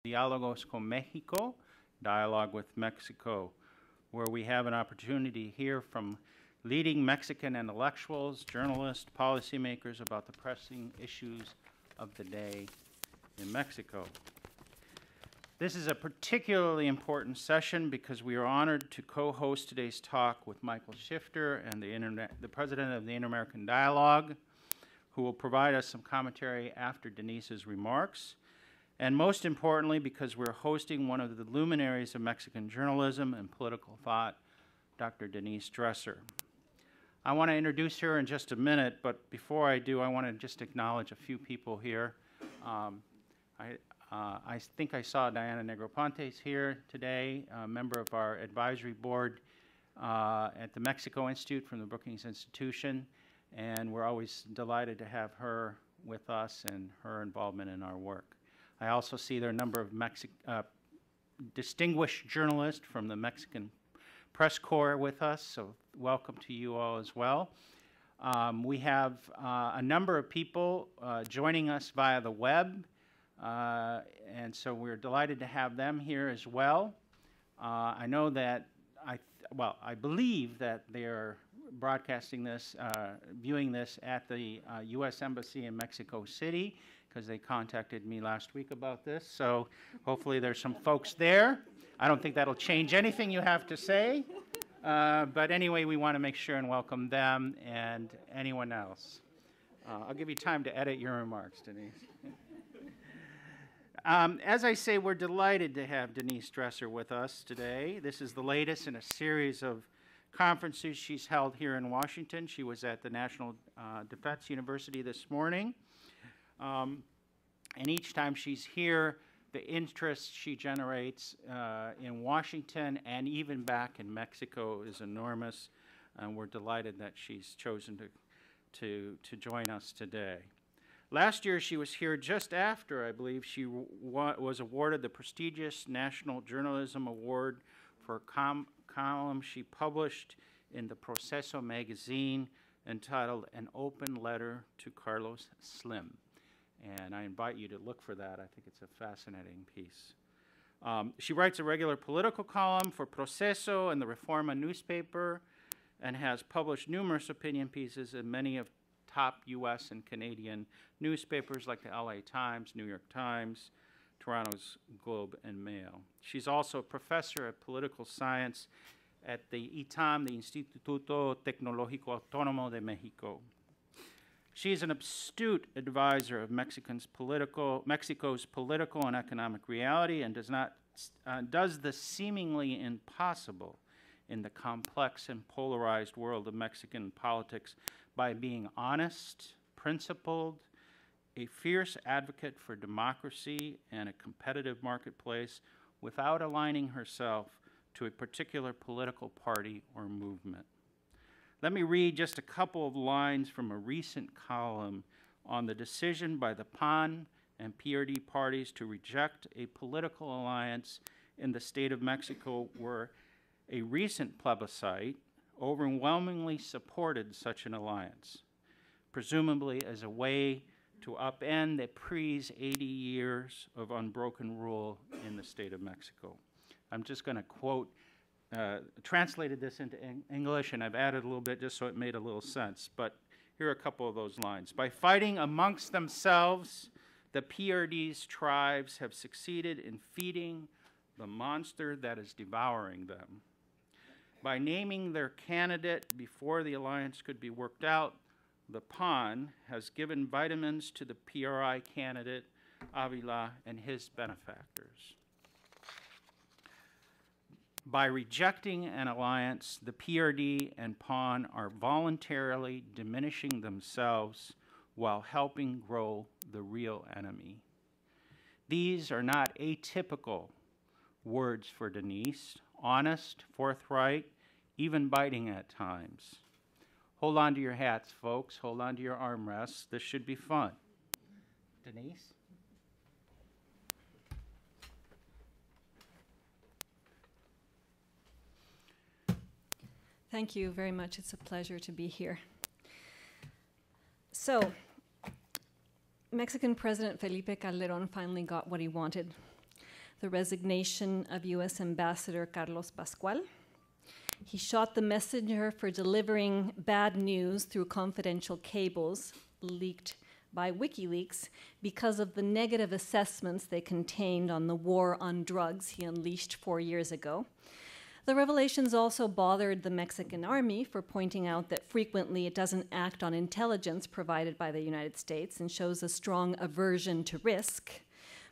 Diálogos con México, Dialogue with Mexico, where we have an opportunity to hear from leading Mexican intellectuals, journalists, policymakers about the pressing issues of the day in Mexico. This is a particularly important session because we are honored to co-host today's talk with Michael Shifter and the president of the Inter-American Dialogue, who will provide us some commentary after Denise's remarks. And most importantly, because we're hosting one of the luminaries of Mexican journalism and political thought, Dr. Denise Dresser. I want to introduce her in just a minute, but before I do, I want to just acknowledge a few people here. I think I saw Diana Negropontes here today, a member of our advisory board at the Mexico Institute from the Brookings Institution, and we're always delighted to have her with us and her involvement in our work. I also see there are a number of distinguished journalists from the Mexican Press Corps with us, so welcome to you all as well. We have a number of people joining us via the web, and so we're delighted to have them here as well. I know that, I believe that they're broadcasting this, viewing this at the U.S. Embassy in Mexico City, because they contacted me last week about this, so hopefully there's some folks there. I don't think that'll change anything you have to say, but anyway, we want to make sure and welcome them and anyone else. I'll give you time to edit your remarks, Denise. As I say, we're delighted to have Denise Dresser with us today. This is the latest in a series of conferences she's held here in Washington. She was at the National Defense University this morning. And each time she's here, the interest she generates in Washington and even back in Mexico is enormous, and we're delighted that she's chosen to join us today. Last year, she was here just after, I believe, she was awarded the prestigious National Journalism Award for a column she published in the Proceso magazine entitled An Open Letter to Carlos Slim. And I invite you to look for that. I think it's a fascinating piece. She writes a regular political column for Proceso and the Reforma newspaper and has published numerous opinion pieces in many of top U.S. and Canadian newspapers like the LA Times, New York Times, Toronto's Globe and Mail. She's also a professor of political science at the ITAM, the Instituto Tecnológico Autónomo de México. She's an astute advisor of Mexico's political and economic reality and does the seemingly impossible in the complex and polarized world of Mexican politics by being honest, principled, a fierce advocate for democracy and a competitive marketplace without aligning herself to a particular political party or movement. Let me read just a couple of lines from a recent column on the decision by the PAN and PRD parties to reject a political alliance in the state of Mexico, where a recent plebiscite overwhelmingly supported such an alliance, presumably as a way to upend the PRI's 80 years of unbroken rule in the state of Mexico. I'm just going to quote, translated this into English, and I've added a little bit just so it made a little sense, but here are a couple of those lines. By fighting amongst themselves, the PRD's tribes have succeeded in feeding the monster that is devouring them. By naming their candidate before the alliance could be worked out, the PAN has given vitamins to the PRI candidate, Avila, and his benefactors. By rejecting an alliance, the PRD and PAN are voluntarily diminishing themselves while helping grow the real enemy. These are not atypical words for Denise, honest, forthright, even biting at times. Hold on to your hats, folks. Hold on to your armrests. This should be fun. Denise? Thank you very much. It's a pleasure to be here. So, Mexican President Felipe Calderón finally got what he wanted. the resignation of U.S. Ambassador Carlos Pascual. He shot the messenger for delivering bad news through confidential cables leaked by WikiLeaks because of the negative assessments they contained on the war on drugs he unleashed 4 years ago. The revelations also bothered the Mexican army for pointing out that frequently it doesn't act on intelligence provided by the United States and shows a strong aversion to risk.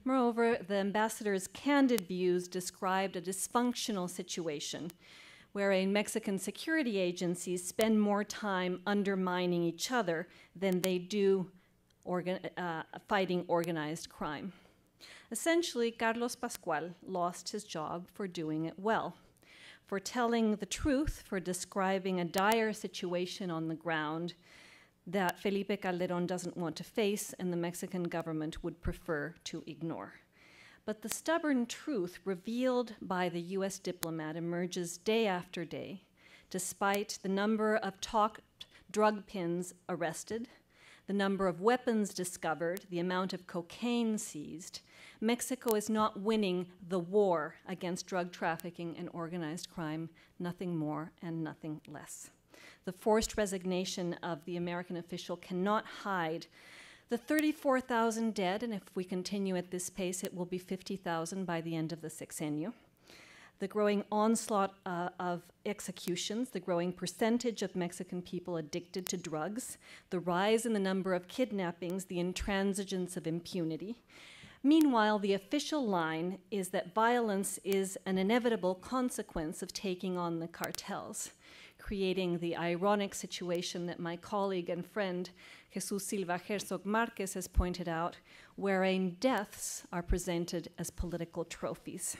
Moreover, the ambassador's candid views described a dysfunctional situation wherein Mexican security agencies spend more time undermining each other than they do fighting organized crime. Essentially, Carlos Pascual lost his job for doing it well, for telling the truth, for describing a dire situation on the ground that Felipe Calderon doesn't want to face and the Mexican government would prefer to ignore. But the stubborn truth revealed by the US diplomat emerges day after day, despite the number of top drug pins arrested, the number of weapons discovered, the amount of cocaine seized. Mexico is not winning the war against drug trafficking and organized crime, nothing more and nothing less. The forced resignation of the American official cannot hide the 34,000 dead, and if we continue at this pace, it will be 50,000 by the end of the sexenio. The growing onslaught of executions, the growing percentage of Mexican people addicted to drugs, the rise in the number of kidnappings, the intransigence of impunity. Meanwhile, the official line is that violence is an inevitable consequence of taking on the cartels, creating the ironic situation that my colleague and friend Jesus Silva Herzog Marquez has pointed out, wherein deaths are presented as political trophies.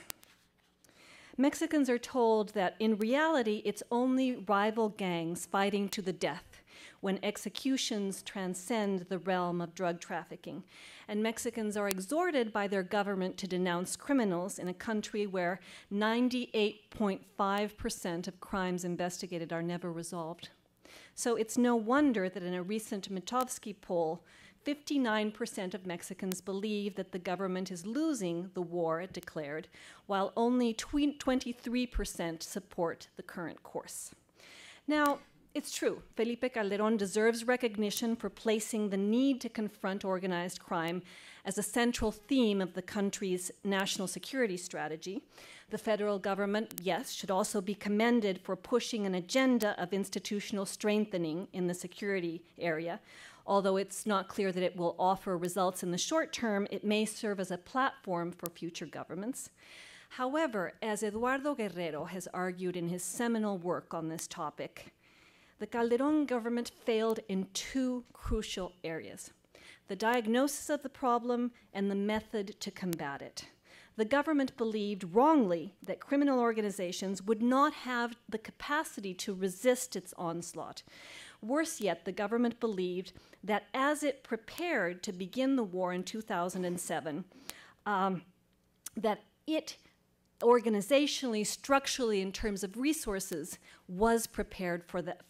Mexicans are told that in reality, it's only rival gangs fighting to the death when executions transcend the realm of drug trafficking. And Mexicans are exhorted by their government to denounce criminals in a country where 98.5% of crimes investigated are never resolved. So it's no wonder that in a recent Mitofsky poll, 59% of Mexicans believe that the government is losing the war it declared, while only 23% support the current course. Now, it's true, Felipe Calderon deserves recognition for placing the need to confront organized crime as a central theme of the country's national security strategy. The federal government, yes, should also be commended for pushing an agenda of institutional strengthening in the security area. Although it's not clear that it will offer results in the short term, it may serve as a platform for future governments. However, as Eduardo Guerrero has argued in his seminal work on this topic, the Calderon government failed in two crucial areas: the diagnosis of the problem and the method to combat it. The government believed wrongly that criminal organizations would not have the capacity to resist its onslaught. Worse yet, the government believed that as it prepared to begin the war in 2007, that it organizationally, structurally, in terms of resources, was prepared for that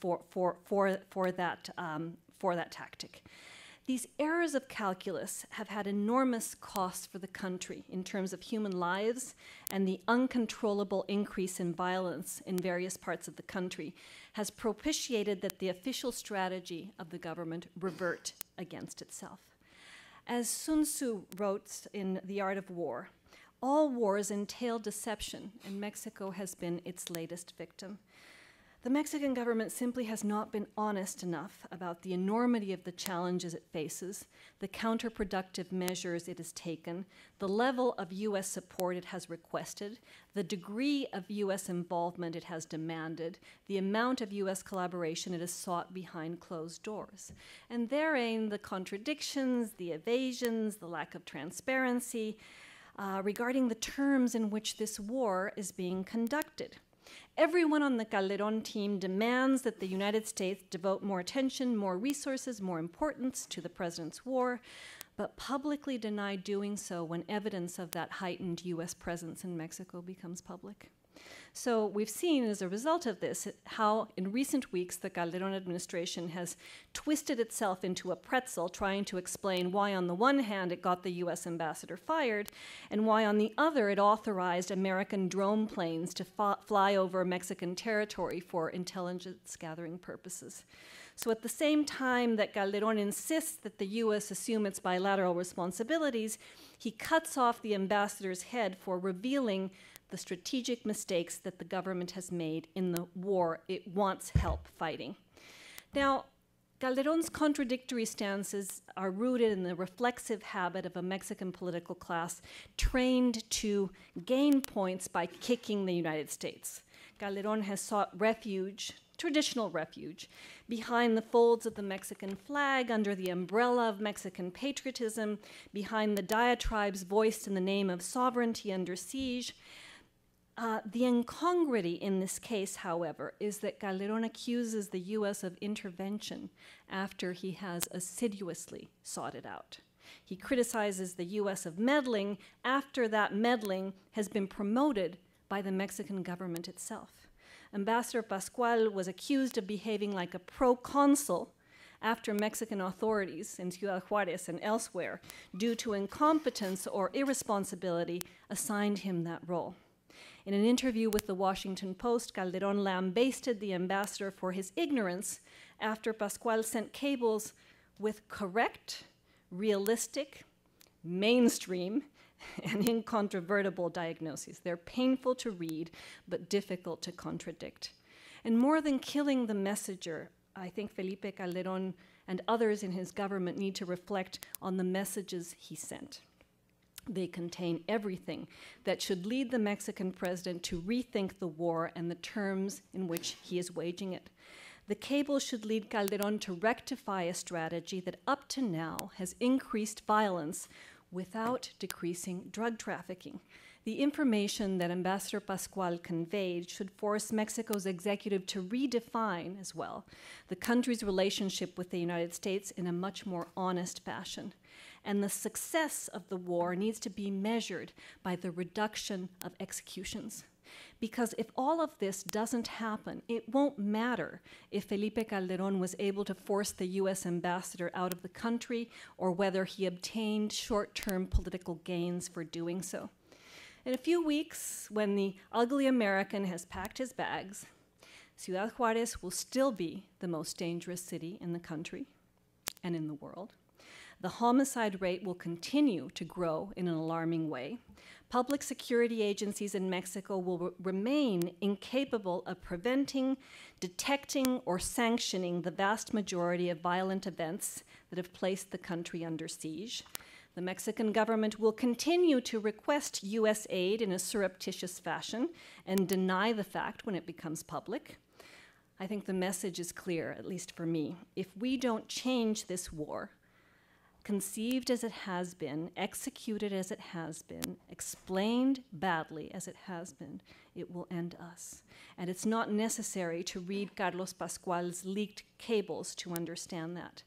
tactic. These errors of calculus have had enormous costs for the country in terms of human lives, and the uncontrollable increase in violence in various parts of the country has propitiated that the official strategy of the government revert against itself. As Sun Tzu wrote in The Art of War, all wars entail deception, and Mexico has been its latest victim. The Mexican government simply has not been honest enough about the enormity of the challenges it faces, the counterproductive measures it has taken, the level of US support it has requested, the degree of US involvement it has demanded, the amount of US collaboration it has sought behind closed doors. And therein the contradictions, the evasions, the lack of transparency regarding the terms in which this war is being conducted. Everyone on the Calderon team demands that the United States devote more attention, more resources, more importance to the president's war, but publicly deny doing so when evidence of that heightened US presence in Mexico becomes public. So we've seen as a result of this how in recent weeks the Calderon administration has twisted itself into a pretzel trying to explain why on the one hand it got the US ambassador fired and why on the other it authorized American drone planes to fly over Mexican territory for intelligence gathering purposes. So at the same time that Calderon insists that the US assume its bilateral responsibilities, he cuts off the ambassador's head for revealing the strategic mistakes that the government has made in the war it wants help fighting. Now, Calderon's contradictory stances are rooted in the reflexive habit of a Mexican political class trained to gain points by kicking the United States. Calderon has sought refuge, traditional refuge, behind the folds of the Mexican flag, under the umbrella of Mexican patriotism, behind the diatribes voiced in the name of sovereignty under siege. The incongruity in this case, however, is that Calderon accuses the US of intervention after he has assiduously sought it out. He criticizes the US of meddling after that meddling has been promoted by the Mexican government itself. Ambassador Pascual was accused of behaving like a proconsul after Mexican authorities in Ciudad Juarez and elsewhere, due to incompetence or irresponsibility, assigned him that role. In an interview with the Washington Post, Calderon lambasted the ambassador for his ignorance after Pascual sent cables with correct, realistic, mainstream, and incontrovertible diagnoses. They're painful to read, but difficult to contradict. And more than killing the messenger, I think Felipe Calderon and others in his government need to reflect on the messages he sent. They contain everything that should lead the Mexican president to rethink the war and the terms in which he is waging it. The cable should lead Calderon to rectify a strategy that up to now has increased violence without decreasing drug trafficking. The information that Ambassador Pascual conveyed should force Mexico's executive to redefine as well the country's relationship with the United States in a much more honest fashion. And the success of the war needs to be measured by the reduction of executions. Because if all of this doesn't happen, it won't matter if Felipe Calderon was able to force the US ambassador out of the country or whether he obtained short-term political gains for doing so. In a few weeks, when the ugly American has packed his bags, Ciudad Juarez will still be the most dangerous city in the country and in the world. The homicide rate will continue to grow in an alarming way. Public security agencies in Mexico will remain incapable of preventing, detecting, or sanctioning the vast majority of violent events that have placed the country under siege. The Mexican government will continue to request US aid in a surreptitious fashion and deny the fact when it becomes public. I think the message is clear, at least for me. If we don't change this war, conceived as it has been, executed as it has been, explained badly as it has been, it will end us. And it's not necessary to read Carlos Pascual's leaked cables to understand that.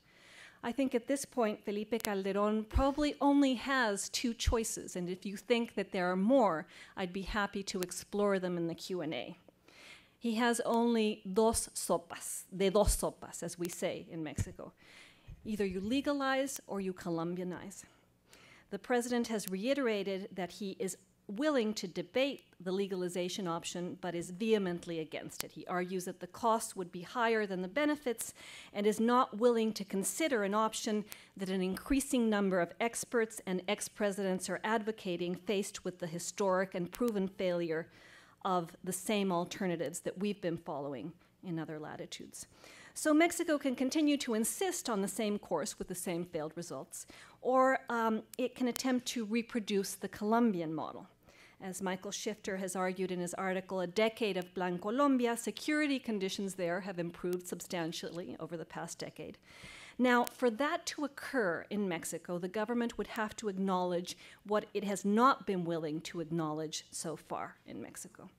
I think at this point, Felipe Calderon probably only has two choices, and if you think that there are more, I'd be happy to explore them in the Q&A. He has only dos sopas, as we say in Mexico. Either you legalize or you Colombianize. The president has reiterated that he is willing to debate the legalization option, but is vehemently against it. He argues that the costs would be higher than the benefits and is not willing to consider an option that an increasing number of experts and ex-presidents are advocating, faced with the historic and proven failure of the same alternatives that we've been following in other latitudes. So Mexico can continue to insist on the same course with the same failed results, or it can attempt to reproduce the Colombian model. As Michael Shifter has argued in his article, A Decade of Plan Colombia, security conditions there have improved substantially over the past decade. Now, for that to occur in Mexico, the government would have to acknowledge what it has not been willing to acknowledge so far in Mexico.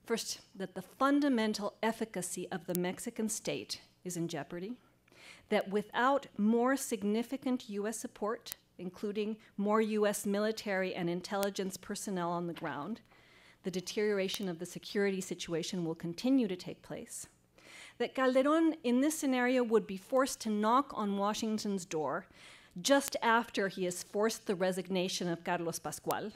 First, that the fundamental efficacy of the Mexican state is in jeopardy, that without more significant US support, including more US military and intelligence personnel on the ground, the deterioration of the security situation will continue to take place, that Calderón in this scenario would be forced to knock on Washington's door just after he has forced the resignation of Carlos Pascual,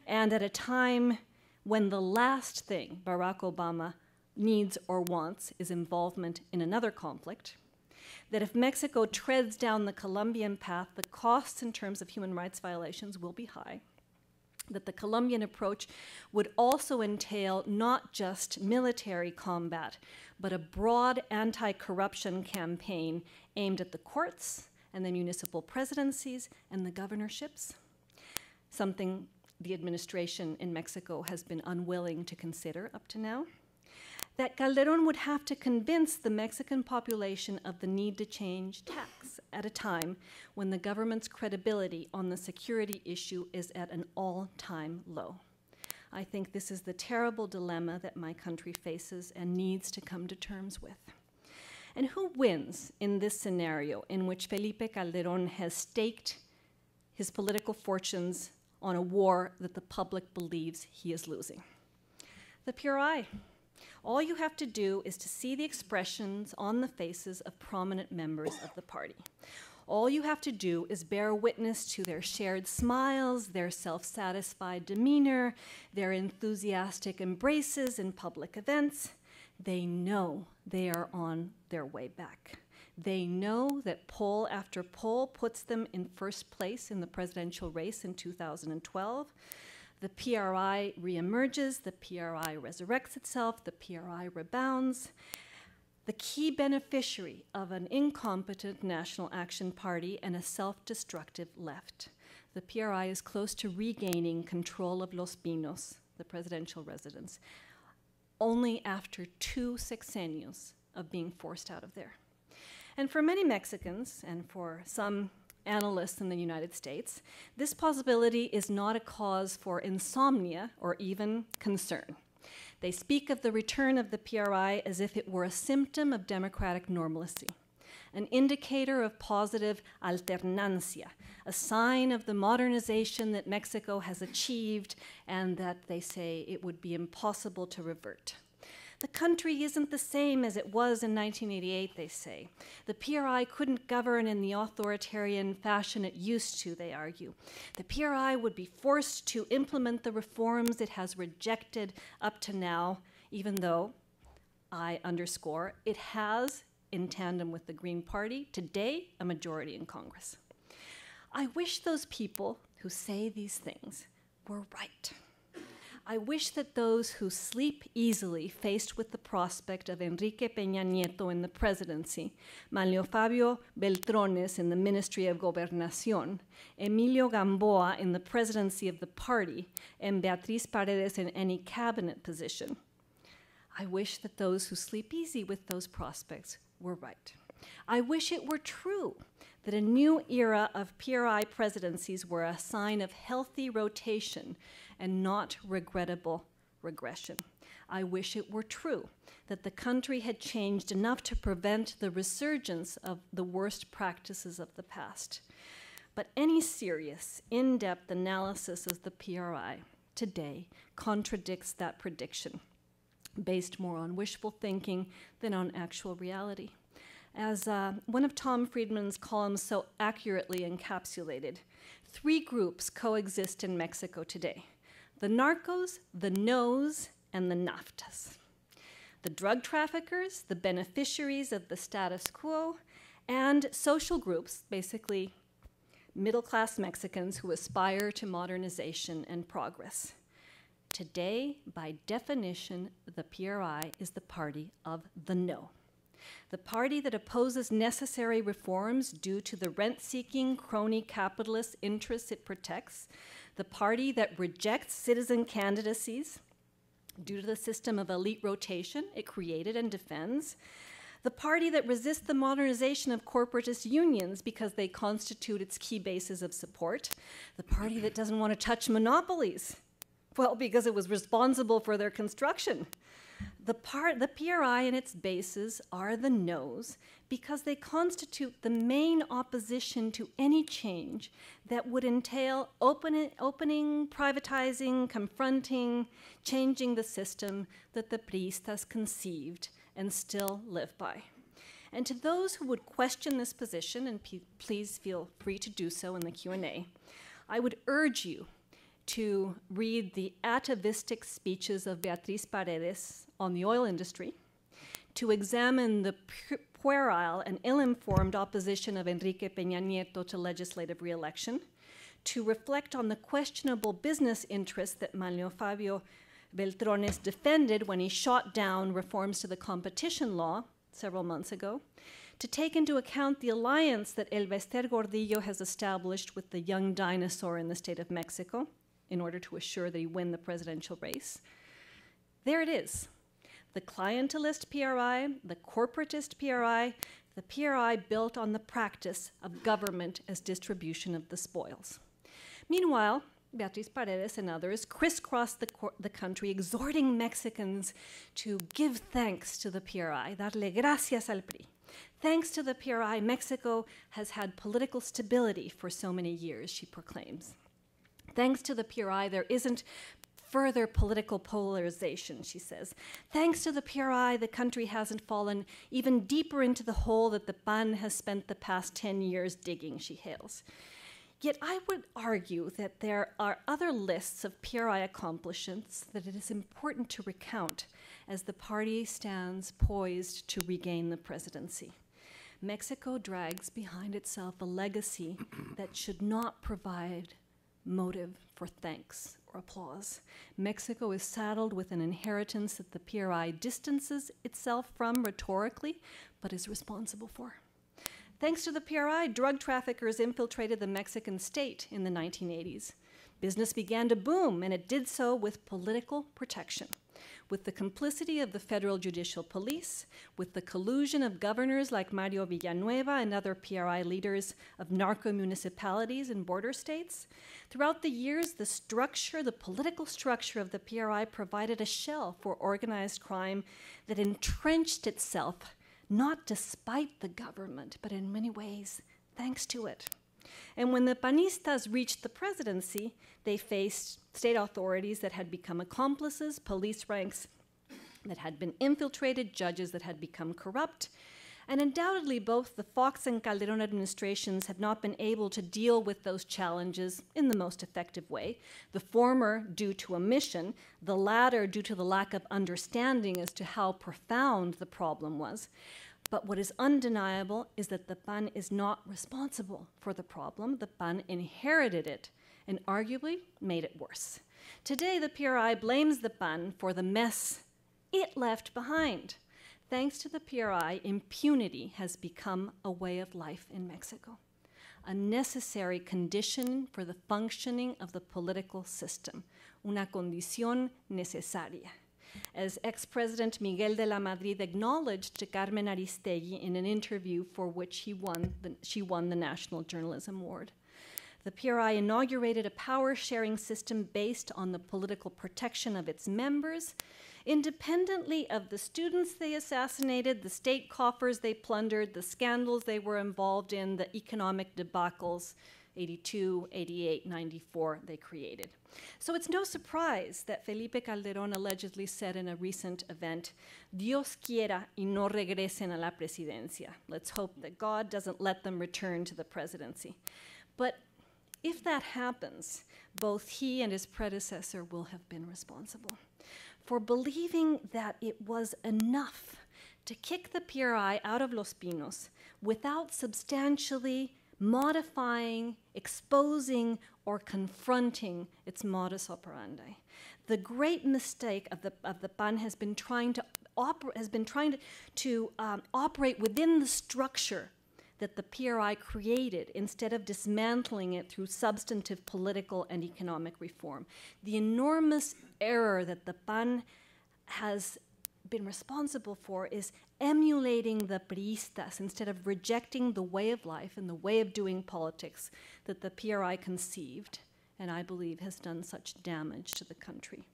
and at a time when the last thing Barack Obama needs or wants is involvement in another conflict, that if Mexico treads down the Colombian path, the costs in terms of human rights violations will be high, that the Colombian approach would also entail not just military combat, but a broad anti-corruption campaign aimed at the courts and the municipal presidencies and the governorships, something the administration in Mexico has been unwilling to consider up to now, that Calderón would have to convince the Mexican population of the need to change tax at a time when the government's credibility on the security issue is at an all-time low. I think this is the terrible dilemma that my country faces and needs to come to terms with. And who wins in this scenario in which Felipe Calderón has staked his political fortunes on a war that the public believes he is losing? The PRI. All you have to do is to see the expressions on the faces of prominent members of the party. All you have to do is bear witness to their shared smiles, their self-satisfied demeanor, their enthusiastic embraces in public events. They know they are on their way back. They know that poll after poll puts them in first place in the presidential race in 2012. The PRI reemerges, the PRI resurrects itself, the PRI rebounds. The key beneficiary of an incompetent National Action Party and a self-destructive left. The PRI is close to regaining control of Los Pinos, the presidential residence, only after 2 sexenios of being forced out of there. And for many Mexicans, and for some analysts in the United States, this possibility is not a cause for insomnia or even concern. They speak of the return of the PRI as if it were a symptom of democratic normalcy, an indicator of positive alternancia, a sign of the modernization that Mexico has achieved and that they say it would be impossible to revert. The country isn't the same as it was in 1988, they say. The PRI couldn't govern in the authoritarian fashion it used to, they argue. The PRI would be forced to implement the reforms it has rejected up to now, even though, I underscore, it has, in tandem with the Green Party, today a majority in Congress. I wish those people who say these things were right. I wish that those who sleep easily faced with the prospect of Enrique Peña Nieto in the presidency, Manlio Fabio Beltrones in the Ministry of Gobernación, Emilio Gamboa in the presidency of the party, and Beatriz Paredes in any cabinet position. I wish that those who sleep easy with those prospects were right. I wish it were true that a new era of PRI presidencies were a sign of healthy rotation and not regrettable regression. I wish it were true that the country had changed enough to prevent the resurgence of the worst practices of the past. But any serious, in-depth analysis of the PRI today contradicts that prediction, based more on wishful thinking than on actual reality. As one of Tom Friedman's columns so accurately encapsulated, 3 groups coexist in Mexico today: the narcos, the NOs, and the NAFTAs. The drug traffickers, the beneficiaries of the status quo, and social groups, basically middle-class Mexicans who aspire to modernization and progress. Today, by definition, the PRI is the party of the no. The party that opposes necessary reforms due to the rent-seeking crony capitalist interests it protects, the party that rejects citizen candidacies due to the system of elite rotation it created and defends, the party that resists the modernization of corporatist unions because they constitute its key bases of support, the party that doesn't want to touch monopolies, well, because it was responsible for their construction. The PRI and its bases are the no's because they constitute the main opposition to any change that would entail opening, privatizing, confronting, changing the system that the priistas conceived and still live by. And to those who would question this position, and please feel free to do so in the Q&A, I would urge you to read the atavistic speeches of Beatriz Paredes on the oil industry, to examine the puerile and ill-informed opposition of Enrique Peña Nieto to legislative re-election, to reflect on the questionable business interests that Manlio Fabio Beltrones defended when he shot down reforms to the competition law several months ago, to take into account the alliance that Elbester Gordillo has established with the young dinosaur in the state of Mexico in order to assure that he win the presidential race. There it is. The clientelist PRI, the corporatist PRI, the PRI built on the practice of government as distribution of the spoils. Meanwhile, Beatriz Paredes and others crisscross the country, exhorting Mexicans to give thanks to the PRI, darle gracias al PRI. Thanks to the PRI, Mexico has had political stability for so many years, she proclaims. Thanks to the PRI, there isn't further political polarization, she says. Thanks to the PRI, the country hasn't fallen even deeper into the hole that the PAN has spent the past 10 years digging, she hails. Yet I would argue that there are other lists of PRI accomplishments that it is important to recount as the party stands poised to regain the presidency. Mexico drags behind itself a legacy that should not provide motive for thanks or applause. Mexico is saddled with an inheritance that the PRI distances itself from rhetorically, but is responsible for. Thanks to the PRI, drug traffickers infiltrated the Mexican state in the 1980s. Business began to boom, and it did so with political protection, with the complicity of the federal judicial police, with the collusion of governors like Mario Villanueva and other PRI leaders of narco-municipalities in border states. Throughout the years, the political structure of the PRI provided a shell for organized crime that entrenched itself, not despite the government, but in many ways, thanks to it. And when the panistas reached the presidency, they faced state authorities that had become accomplices, police ranks that had been infiltrated, judges that had become corrupt. And undoubtedly, both the Fox and Calderon administrations have not been able to deal with those challenges in the most effective way. The former due to omission, the latter due to the lack of understanding as to how profound the problem was. But what is undeniable is that the PAN is not responsible for the problem. The PAN inherited it and arguably made it worse. Today, the PRI blames the PAN for the mess it left behind. Thanks to the PRI, impunity has become a way of life in Mexico, a necessary condition for the functioning of the political system, una condición necesaria. As ex-President Miguel de la Madrid acknowledged to Carmen Aristegui in an interview for which she won the National Journalism Award. The PRI inaugurated a power-sharing system based on the political protection of its members, independently of the students they assassinated, the state coffers they plundered, the scandals they were involved in, the economic debacles, 82, 88, 94, they created. So it's no surprise that Felipe Calderón allegedly said in a recent event, Dios quiera y no regresen a la presidencia. Let's hope that God doesn't let them return to the presidency. But if that happens, both he and his predecessor will have been responsible for believing that it was enough to kick the PRI out of Los Pinos without substantially modifying, exposing, or confronting its modus operandi. The great mistake of the PAN has been trying to operate within the structure that the PRI created instead of dismantling it through substantive political and economic reform. The enormous error that the PAN has been responsible for is emulating the priistas instead of rejecting the way of life and the way of doing politics that the PRI conceived and I believe has done such damage to the country.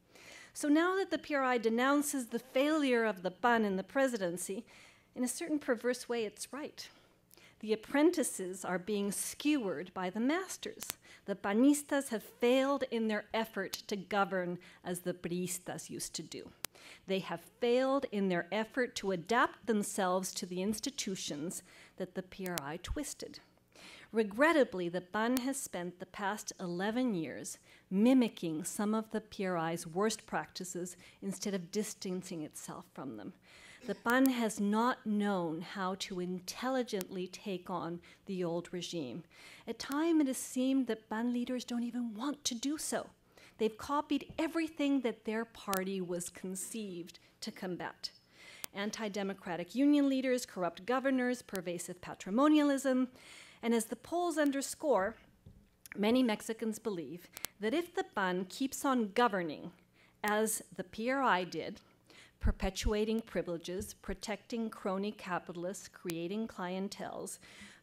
So now that the PRI denounces the failure of the PAN in the presidency, In a certain perverse way, it's right. The apprentices are being skewered by the masters. The panistas have failed in their effort to govern as the priistas used to do. They have failed in their effort to adapt themselves to the institutions that the PRI twisted. Regrettably, the PAN has spent the past 11 years mimicking some of the PRI's worst practices instead of distancing itself from them. The PAN has not known how to intelligently take on the old regime. At times, it has seemed that PAN leaders don't even want to do so. They've copied everything that their party was conceived to combat. Anti-democratic union leaders, corrupt governors, pervasive patrimonialism, and as the polls underscore, many Mexicans believe that if the PAN keeps on governing as the PRI did, perpetuating privileges, protecting crony capitalists, creating clienteles,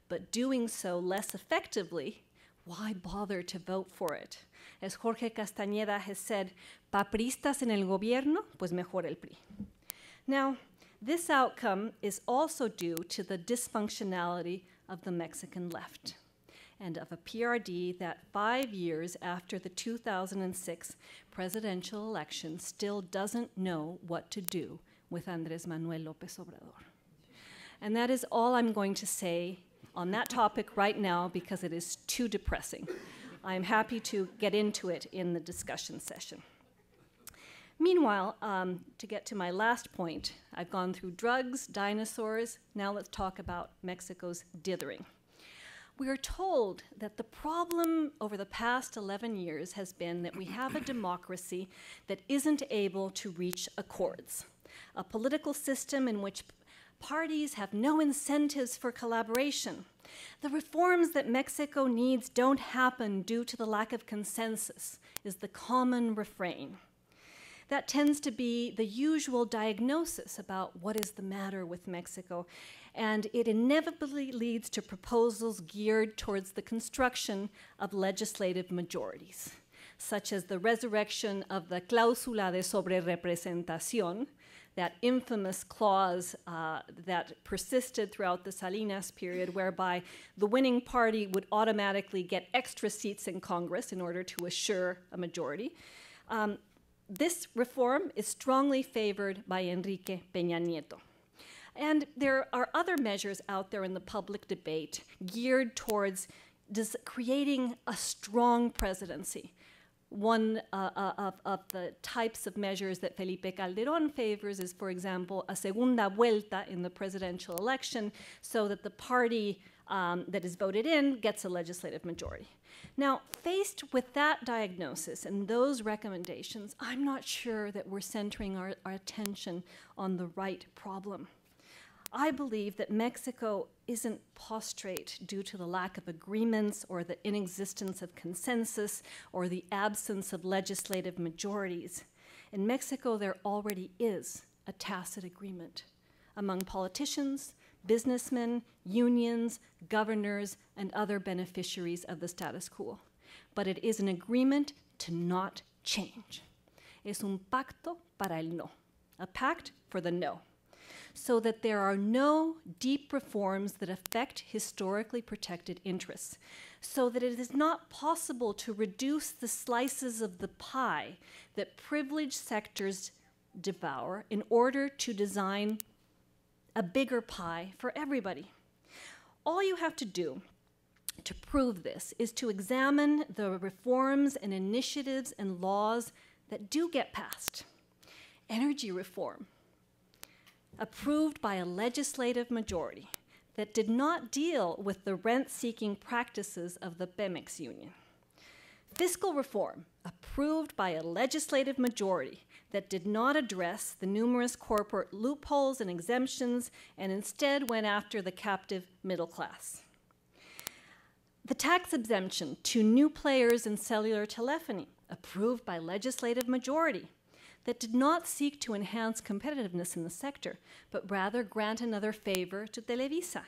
but doing so less effectively, why bother to vote for it? As Jorge Castañeda has said, pa priistas en el gobierno, pues mejor el PRI. Now, this outcome is also due to the dysfunctionality of the Mexican left and of a PRD that 5 years after the 2006 presidential election still doesn't know what to do with Andrés Manuel López Obrador. And that is all I'm going to say on that topic right now because it is too depressing. I'm happy to get into it in the discussion session. Meanwhile, to get to my last point, I've gone through drugs, dinosaurs. Now let's talk about Mexico's dithering. We are told that the problem over the past 11 years has been that we have a democracy that isn't able to reach accords, a political system in which parties have no incentives for collaboration. The reforms that Mexico needs don't happen due to the lack of consensus, is the common refrain. That tends to be the usual diagnosis about what is the matter with Mexico, and it inevitably leads to proposals geared towards the construction of legislative majorities, such as the resurrection of the cláusula de sobrerepresentación, that infamous clause that persisted throughout the Salinas period, whereby the winning party would automatically get extra seats in Congress in order to assure a majority. This reform is strongly favored by Enrique Peña Nieto. And there are other measures out there in the public debate geared towards creating a strong presidency. One of the types of measures that Felipe Calderón favors is, for example, a segunda vuelta in the presidential election so that the party that is voted in gets a legislative majority. Now, faced with that diagnosis and those recommendations, I'm not sure that we're centering our attention on the right problem. I believe that Mexico isn't prostrate due to the lack of agreements or the inexistence of consensus or the absence of legislative majorities. In Mexico, there already is a tacit agreement among politicians, businessmen, unions, governors, and other beneficiaries of the status quo. But it is an agreement to not change. Es un pacto para el no, a pact for the no, so that there are no deep reforms that affect historically protected interests, so that it is not possible to reduce the slices of the pie that privileged sectors devour in order to design a bigger pie for everybody. All you have to do to prove this is to examine the reforms and initiatives and laws that do get passed. Energy reform, approved by a legislative majority that did not deal with the rent-seeking practices of the Pemex union. Fiscal reform, approved by a legislative majority that did not address the numerous corporate loopholes and exemptions and instead went after the captive middle class. The tax exemption to new players in cellular telephony, approved by legislative majority that did not seek to enhance competitiveness in the sector, but rather grant another favor to Televisa.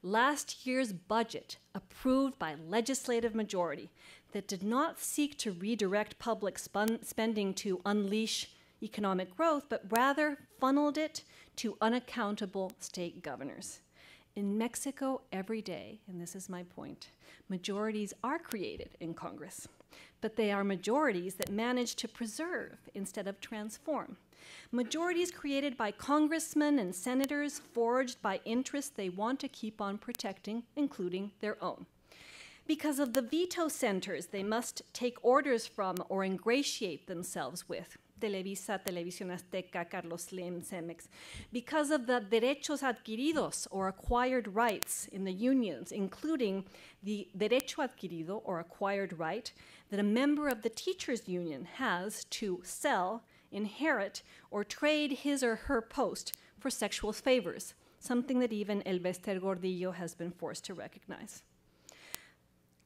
Last year's budget, approved by legislative majority, that did not seek to redirect public spending to unleash economic growth, but rather funneled it to unaccountable state governors. In Mexico, every day, and this is my point, majorities are created in Congress, but they are majorities that manage to preserve instead of transform. Majorities created by congressmen and senators forged by interests they want to keep on protecting, including their own. Because of the veto centers they must take orders from or ingratiate themselves with, Televisa, Televisión Azteca, Carlos Slim, Cemex, because of the derechos adquiridos or acquired rights in the unions, including the derecho adquirido or acquired right that a member of the teachers union has to sell, inherit, or trade his or her post for sexual favors, something that even Elbester Gordillo has been forced to recognize.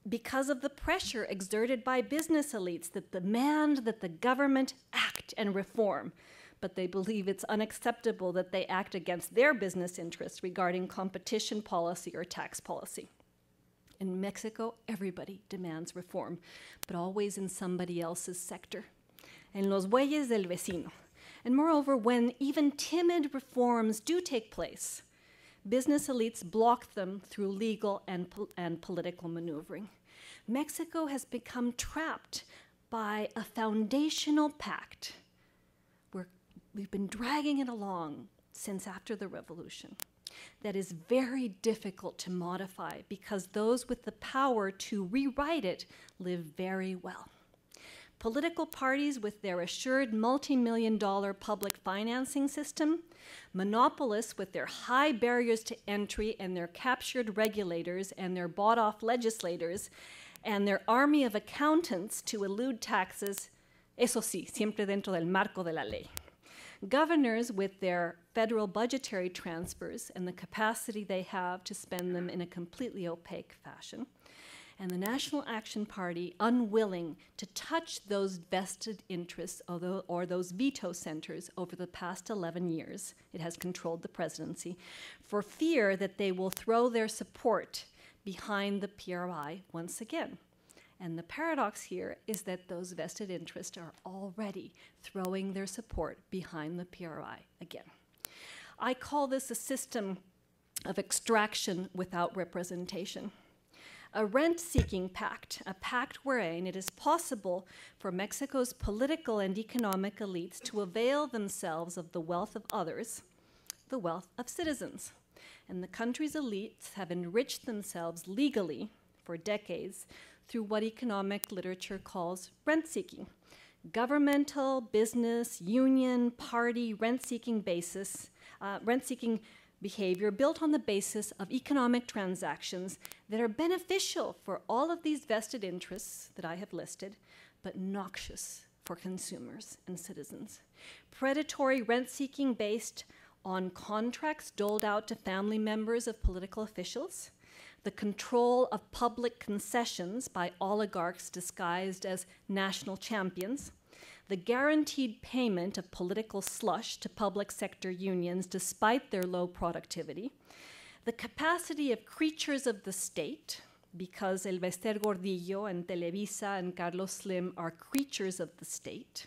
Because of the pressure exerted by business elites that demand that the government act and reform, but they believe it's unacceptable that they act against their business interests regarding competition policy or tax policy. In Mexico, everybody demands reform, but always in somebody else's sector, en los bueyes del vecino. And moreover, when even timid reforms do take place, business elites block them through legal and political maneuvering. Mexico has become trapped by a foundational pact where we've been dragging it along since after the revolution that is very difficult to modify because those with the power to rewrite it live very well. Political parties with their assured multi-million-dollar public financing system, monopolists with their high barriers to entry and their captured regulators and their bought-off legislators, and their army of accountants to elude taxes, eso sí, siempre dentro del marco de la ley. Governors with their federal budgetary transfers and the capacity they have to spend them in a completely opaque fashion, and the National Action Party unwilling to touch those vested interests or those veto centers over the past 11 years, it has controlled the presidency, for fear that they will throw their support behind the PRI once again. And the paradox here is that those vested interests are already throwing their support behind the PRI again. I call this a system of extraction without representation. A rent-seeking pact, a pact wherein it is possible for Mexico's political and economic elites to avail themselves of the wealth of others, the wealth of citizens. And the country's elites have enriched themselves legally for decades through what economic literature calls rent-seeking. Governmental, business, union, party, rent-seeking behavior built on the basis of economic transactions that are beneficial for all of these vested interests that I have listed, but noxious for consumers and citizens. Predatory rent-seeking based on contracts doled out to family members of political officials, the control of public concessions by oligarchs disguised as national champions, the guaranteed payment of political slush to public sector unions despite their low productivity, the capacity of creatures of the state, because Elbester Gordillo and Televisa and Carlos Slim are creatures of the state,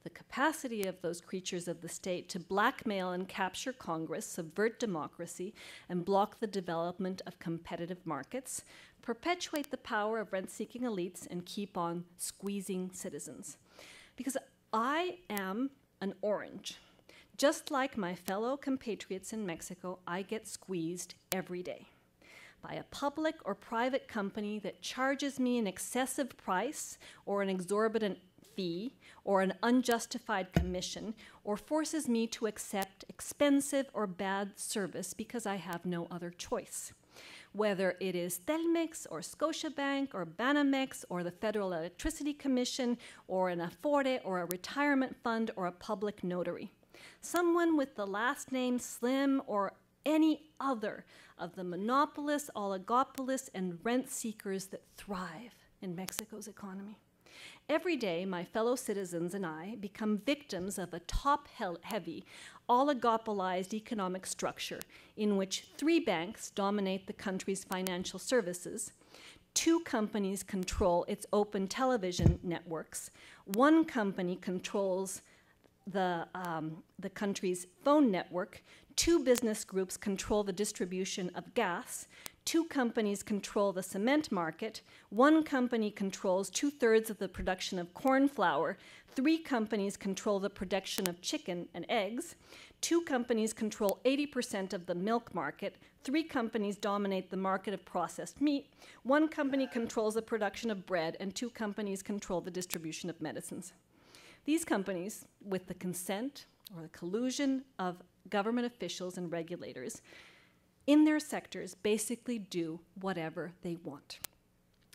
the capacity of those creatures of the state to blackmail and capture Congress, subvert democracy, and block the development of competitive markets, perpetuate the power of rent-seeking elites, and keep on squeezing citizens. Because I am an orange. Just like my fellow compatriots in Mexico, I get squeezed every day by a public or private company that charges me an excessive price or an exorbitant fee or an unjustified commission or forces me to accept expensive or bad service because I have no other choice. Whether it is Telmex or Scotiabank or Banamex or the Federal Electricity Commission or an Afore or a retirement fund or a public notary. Someone with the last name Slim or any other of the monopolists, oligopolists, and rent seekers that thrive in Mexico's economy. Every day, my fellow citizens and I become victims of a top-heavy, oligopolized economic structure in which 3 banks dominate the country's financial services, 2 companies control its open television networks, 1 company controls the country's phone network. 2 business groups control the distribution of gas. 2 companies control the cement market. 1 company controls 2/3 of the production of corn flour. 3 companies control the production of chicken and eggs. 2 companies control 80% of the milk market. 3 companies dominate the market of processed meat. 1 company controls the production of bread, and 2 companies control the distribution of medicines. These companies, with the consent or the collusion of government officials and regulators, in their sectors basically do whatever they want.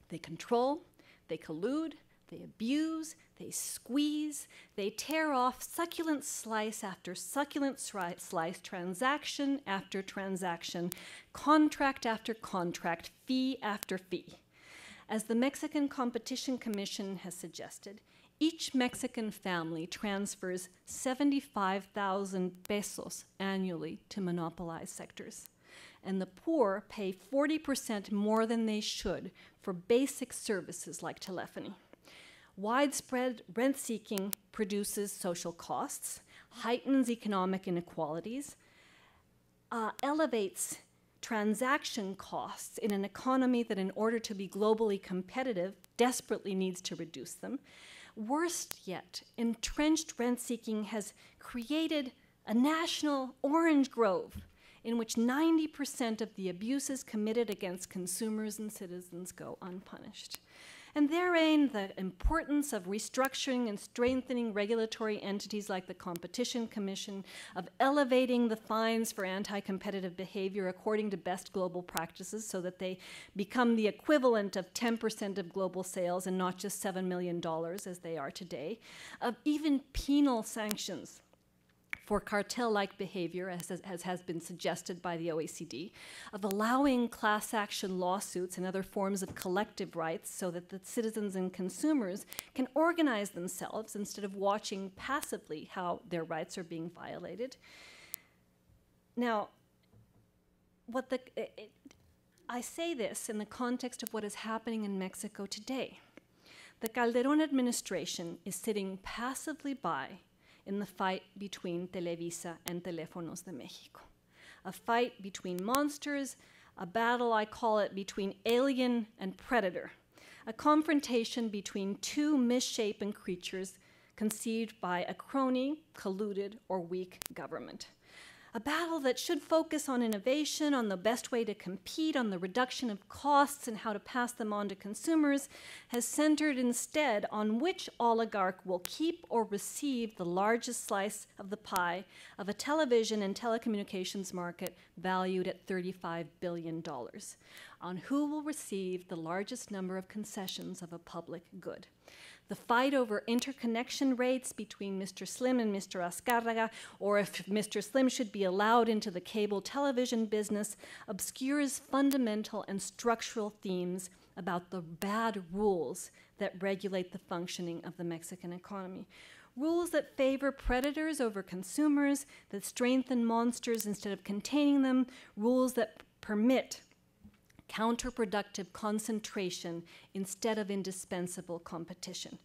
They control, they collude, they abuse, they squeeze, they tear off succulent slice after succulent slice, transaction after transaction, contract after contract, fee after fee. As the Mexican Competition Commission has suggested, each Mexican family transfers 75,000 pesos annually to monopolized sectors, and the poor pay 40% more than they should for basic services like telephony. Widespread rent-seeking produces social costs, heightens economic inequalities, elevates transaction costs in an economy that, in order to be globally competitive, desperately needs to reduce them. Worst yet, entrenched rent-seeking has created a national orange grove in which 90% of the abuses committed against consumers and citizens go unpunished. And therein, the importance of restructuring and strengthening regulatory entities like the Competition Commission, of elevating the fines for anti-competitive behavior according to best global practices so that they become the equivalent of 10% of global sales and not just $7 million as they are today, of even penal sanctions for cartel-like behavior, as has been suggested by the OECD, of allowing class action lawsuits and other forms of collective rights so that the citizens and consumers can organize themselves instead of watching passively how their rights are being violated. Now, I say this in the context of what is happening in Mexico today. The Calderón administration is sitting passively by in the fight between Televisa and Teléfonos de México. A fight between monsters, a battle, I call it, between alien and predator. A confrontation between 2 misshapen creatures conceived by a crony, colluded, or weak government. A battle that should focus on innovation, on the best way to compete, on the reduction of costs and how to pass them on to consumers, has centered instead on which oligarch will keep or receive the largest slice of the pie of a television and telecommunications market valued at $35 billion, on who will receive the largest number of concessions of a public good. The fight over interconnection rates between Mr. Slim and Mr. Azcárraga, or if Mr. Slim should be allowed into the cable television business, obscures fundamental and structural themes about the bad rules that regulate the functioning of the Mexican economy. Rules that favor predators over consumers, that strengthen monsters instead of containing them, rules that permit counterproductive concentration instead of indispensable competition.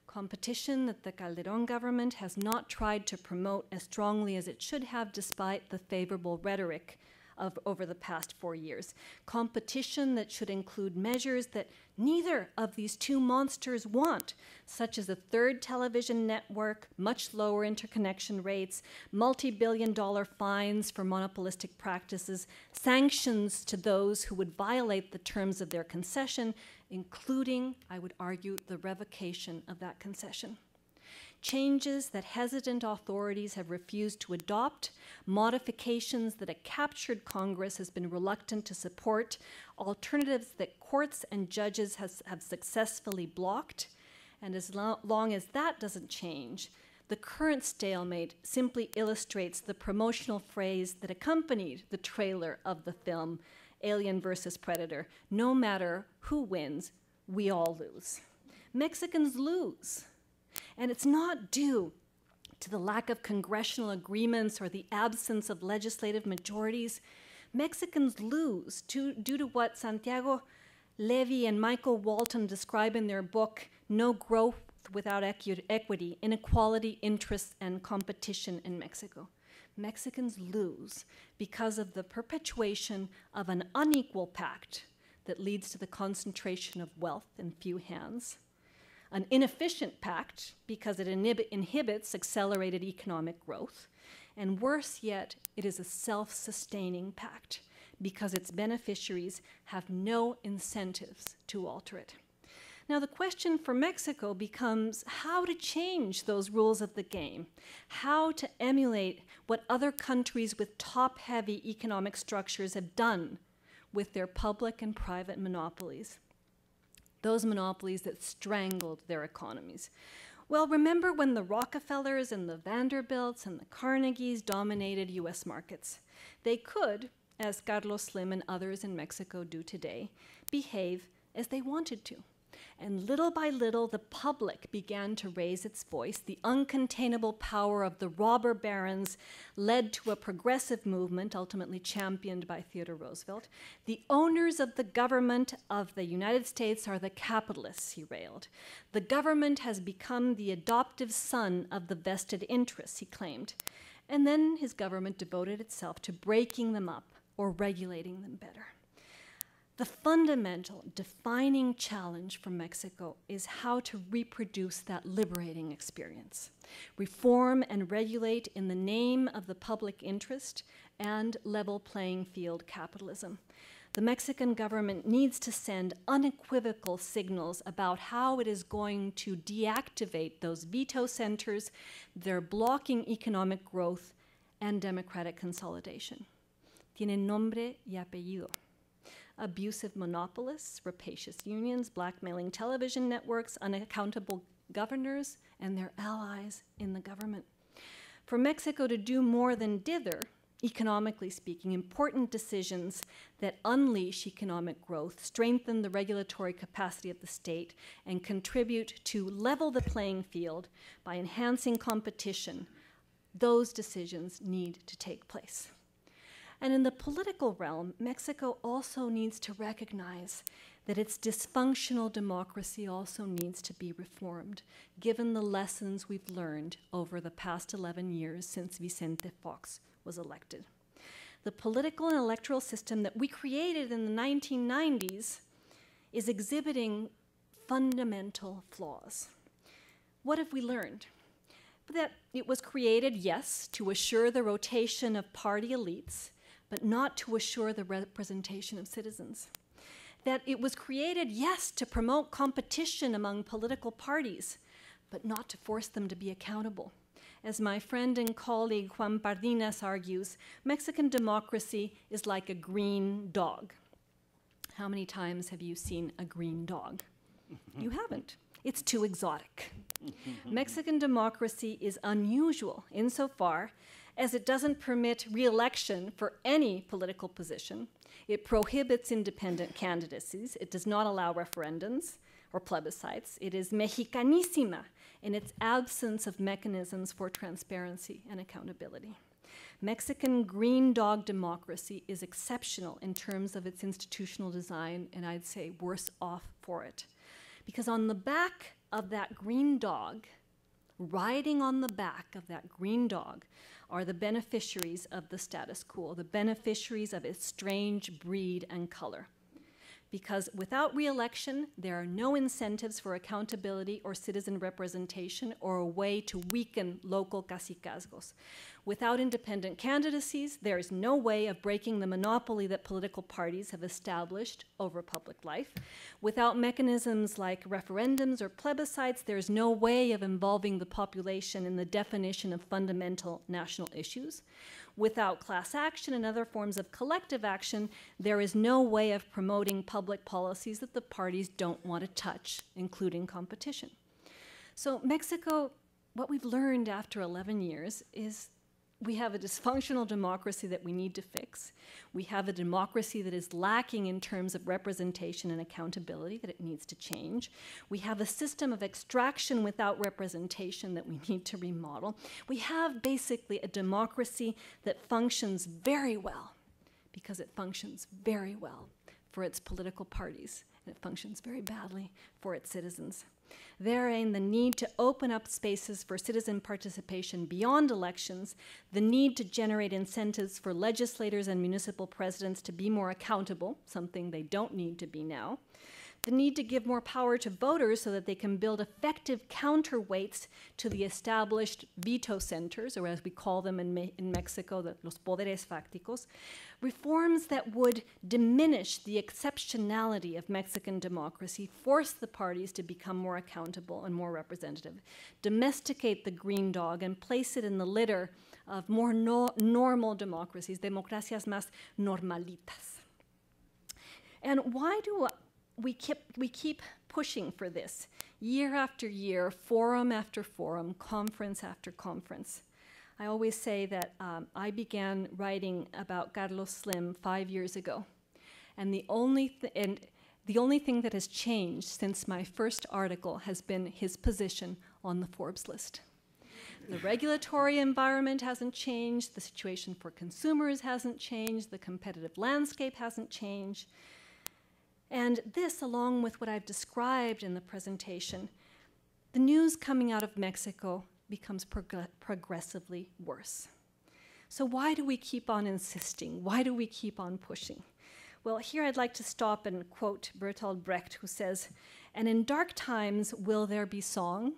Competition that the Calderón government has not tried to promote as strongly as it should have, despite the favorable rhetoric of over the past 4 years. Competition that should include measures that neither of these 2 monsters want, such as a 3rd television network, much lower interconnection rates, multi-billion-dollar fines for monopolistic practices, sanctions to those who would violate the terms of their concession, including, I would argue, the revocation of that concession. Changes that hesitant authorities have refused to adopt, modifications that a captured Congress has been reluctant to support, alternatives that courts and judges have successfully blocked, and as long as that doesn't change, the current stalemate simply illustrates the promotional phrase that accompanied the trailer of the film, Alien versus Predator: no matter who wins, we all lose. Mexicans lose. And it's not due to the lack of congressional agreements or the absence of legislative majorities. Mexicans lose due to what Santiago Levy and Michael Walton describe in their book, No Growth without equity, inequality, interest, and competition in Mexico. Mexicans lose because of the perpetuation of an unequal pact that leads to the concentration of wealth in few hands, an inefficient pact because it inhibits accelerated economic growth, and worse yet, it is a self-sustaining pact because its beneficiaries have no incentives to alter it. Now, the question for Mexico becomes how to change those rules of the game, how to emulate what other countries with top-heavy economic structures have done with their public and private monopolies, those monopolies that strangled their economies. Well, remember when the Rockefellers and the Vanderbilts and the Carnegies dominated US markets? They could, as Carlos Slim and others in Mexico do today, behave as they wanted to. And little by little, the public began to raise its voice. The uncontainable power of the robber barons led to a progressive movement, ultimately championed by Theodore Roosevelt. The owners of the government of the United States are the capitalists, he railed. The government has become the adoptive son of the vested interests, he claimed. And then his government devoted itself to breaking them up or regulating them better. The fundamental defining challenge for Mexico is how to reproduce that liberating experience, reform and regulate in the name of the public interest and level playing field capitalism. The Mexican government needs to send unequivocal signals about how it is going to deactivate those veto centers that are blocking economic growth and democratic consolidation. Tiene nombre y apellido. Abusive monopolists, rapacious unions, blackmailing television networks, unaccountable governors, and their allies in the government. For Mexico to do more than dither, economically speaking, important decisions that unleash economic growth, strengthen the regulatory capacity of the state, and contribute to level the playing field by enhancing competition, those decisions need to take place. And in the political realm, Mexico also needs to recognize that its dysfunctional democracy also needs to be reformed, given the lessons we've learned over the past 11 years since Vicente Fox was elected. The political and electoral system that we created in the 1990s is exhibiting fundamental flaws. What have we learned? That it was created, yes, to assure the rotation of party elites, but not to assure the representation of citizens. That it was created, yes, to promote competition among political parties, but not to force them to be accountable. As my friend and colleague Juan Pardinas argues, Mexican democracy is like a green dog. How many times have you seen a green dog? You haven't. It's too exotic. Mexican democracy is unusual insofar as it doesn't permit re-election for any political position. It prohibits independent candidacies. It does not allow referendums or plebiscites. It is mexicanísima in its absence of mechanisms for transparency and accountability. Mexican green dog democracy is exceptional in terms of its institutional design, and I'd say worse off for it. Because on the back of that green dog, riding on the back of that green dog, are the beneficiaries of the status quo, the beneficiaries of its strange breed and color. Because without re-election, there are no incentives for accountability or citizen representation or a way to weaken local cacicazgos. Without independent candidacies, there is no way of breaking the monopoly that political parties have established over public life. Without mechanisms like referendums or plebiscites, there is no way of involving the population in the definition of fundamental national issues. Without class action and other forms of collective action, there is no way of promoting public policies that the parties don't want to touch, including competition. So Mexico, what we've learned after 11 years is we have a dysfunctional democracy that we need to fix. We have a democracy that is lacking in terms of representation and accountability that it needs to change. We have a system of extraction without representation that we need to remodel. We have basically a democracy that functions very well because it functions very well for its political parties, and it functions very badly for its citizens. Therein, the need to open up spaces for citizen participation beyond elections, the need to generate incentives for legislators and municipal presidents to be more accountable, something they don't need to be now, the need to give more power to voters so that they can build effective counterweights to the established veto centers, or as we call them in Mexico, los poderes fácticos, reforms that would diminish the exceptionality of Mexican democracy, force the parties to become more accountable and more representative, domesticate the green dog and place it in the litter of more normal democracies, democracias más normalitas. And why do we keep pushing for this year after year, forum after forum, conference after conference? I always say that I began writing about Carlos Slim 5 years ago, and the only thing that has changed since my first article has been his position on the Forbes list. The regulatory environment hasn't changed, the situation for consumers hasn't changed, the competitive landscape hasn't changed. And this, along with what I've described in the presentation, the news coming out of Mexico becomes progressively worse. So why do we keep on insisting? Why do we keep on pushing? Well, here I'd like to stop and quote Bertolt Brecht, who says, "And in dark times will there be song?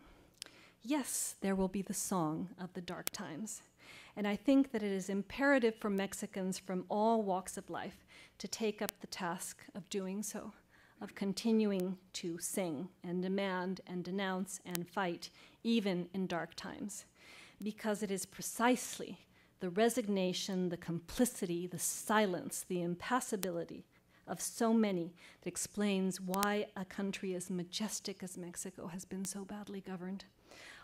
Yes, there will be the song of the dark times." And I think that it is imperative for Mexicans from all walks of life to take up the task of doing so, of continuing to sing and demand and denounce and fight, even in dark times, because it is precisely the resignation, the complicity, the silence, the impassibility of so many that explains why a country as majestic as Mexico has been so badly governed.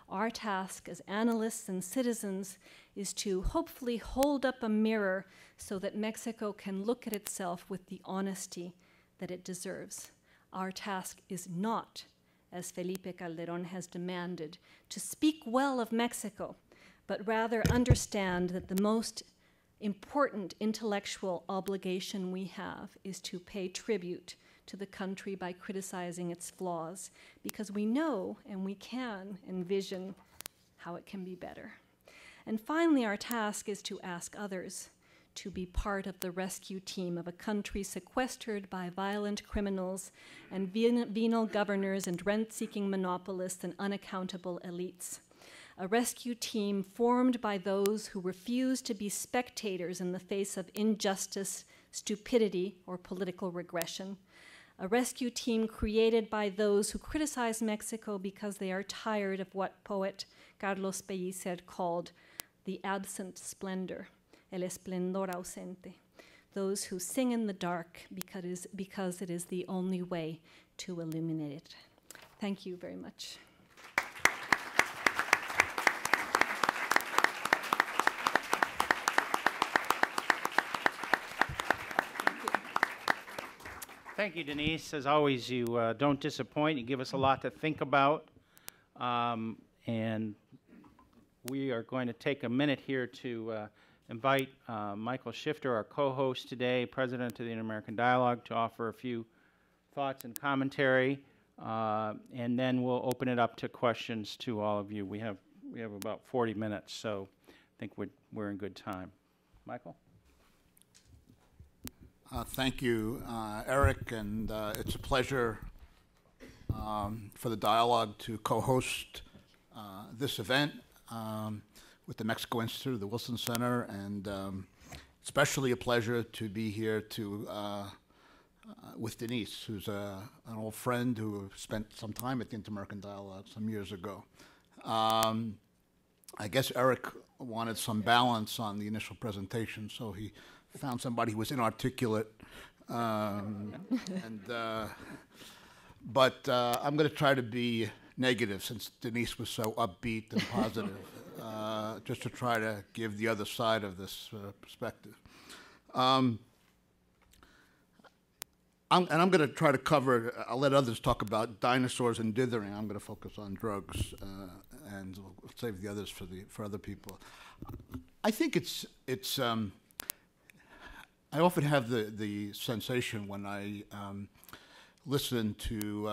Our task as analysts and citizens is to hopefully hold up a mirror so that Mexico can look at itself with the honesty that it deserves. Our task is not, as Felipe Calderón has demanded, to speak well of Mexico, but rather understand that the most important intellectual obligation we have is to pay tribute to the country by criticizing its flaws, because we know and we can envision how it can be better. And finally, our task is to ask others to be part of the rescue team of a country sequestered by violent criminals and venal governors and rent-seeking monopolists and unaccountable elites. A rescue team formed by those who refuse to be spectators in the face of injustice, stupidity, or political regression. A rescue team created by those who criticize Mexico because they are tired of what poet Carlos Pellicer called the absent splendor, el esplendor ausente. Those who sing in the dark because it is the only way to illuminate it. Thank you very much. Thank you, Denise. As always, you don't disappoint. You give us a lot to think about. And we are going to take a minute here to invite Michael Shifter, our co-host today, president of the Inter-American Dialogue, to offer a few thoughts and commentary. And then we'll open it up to questions to all of you. We have about 40 minutes, so I think we're in good time. Michael? Thank you, Eric, and it's a pleasure for the Dialogue to co-host this event with the Mexico Institute, the Wilson Center, and especially a pleasure to be here with Denise, who's an old friend who spent some time at the Inter-American Dialogue some years ago. I guess Eric wanted some balance on the initial presentation, so he found somebody who was inarticulate, but I'm going to try to be negative since Denise was so upbeat and positive, just to try to give the other side of this perspective. And I'm going to try to cover, I'll let others talk about dinosaurs and dithering. I'm going to focus on drugs, and we'll save the others for other people. I think it's I often have the sensation when I listened to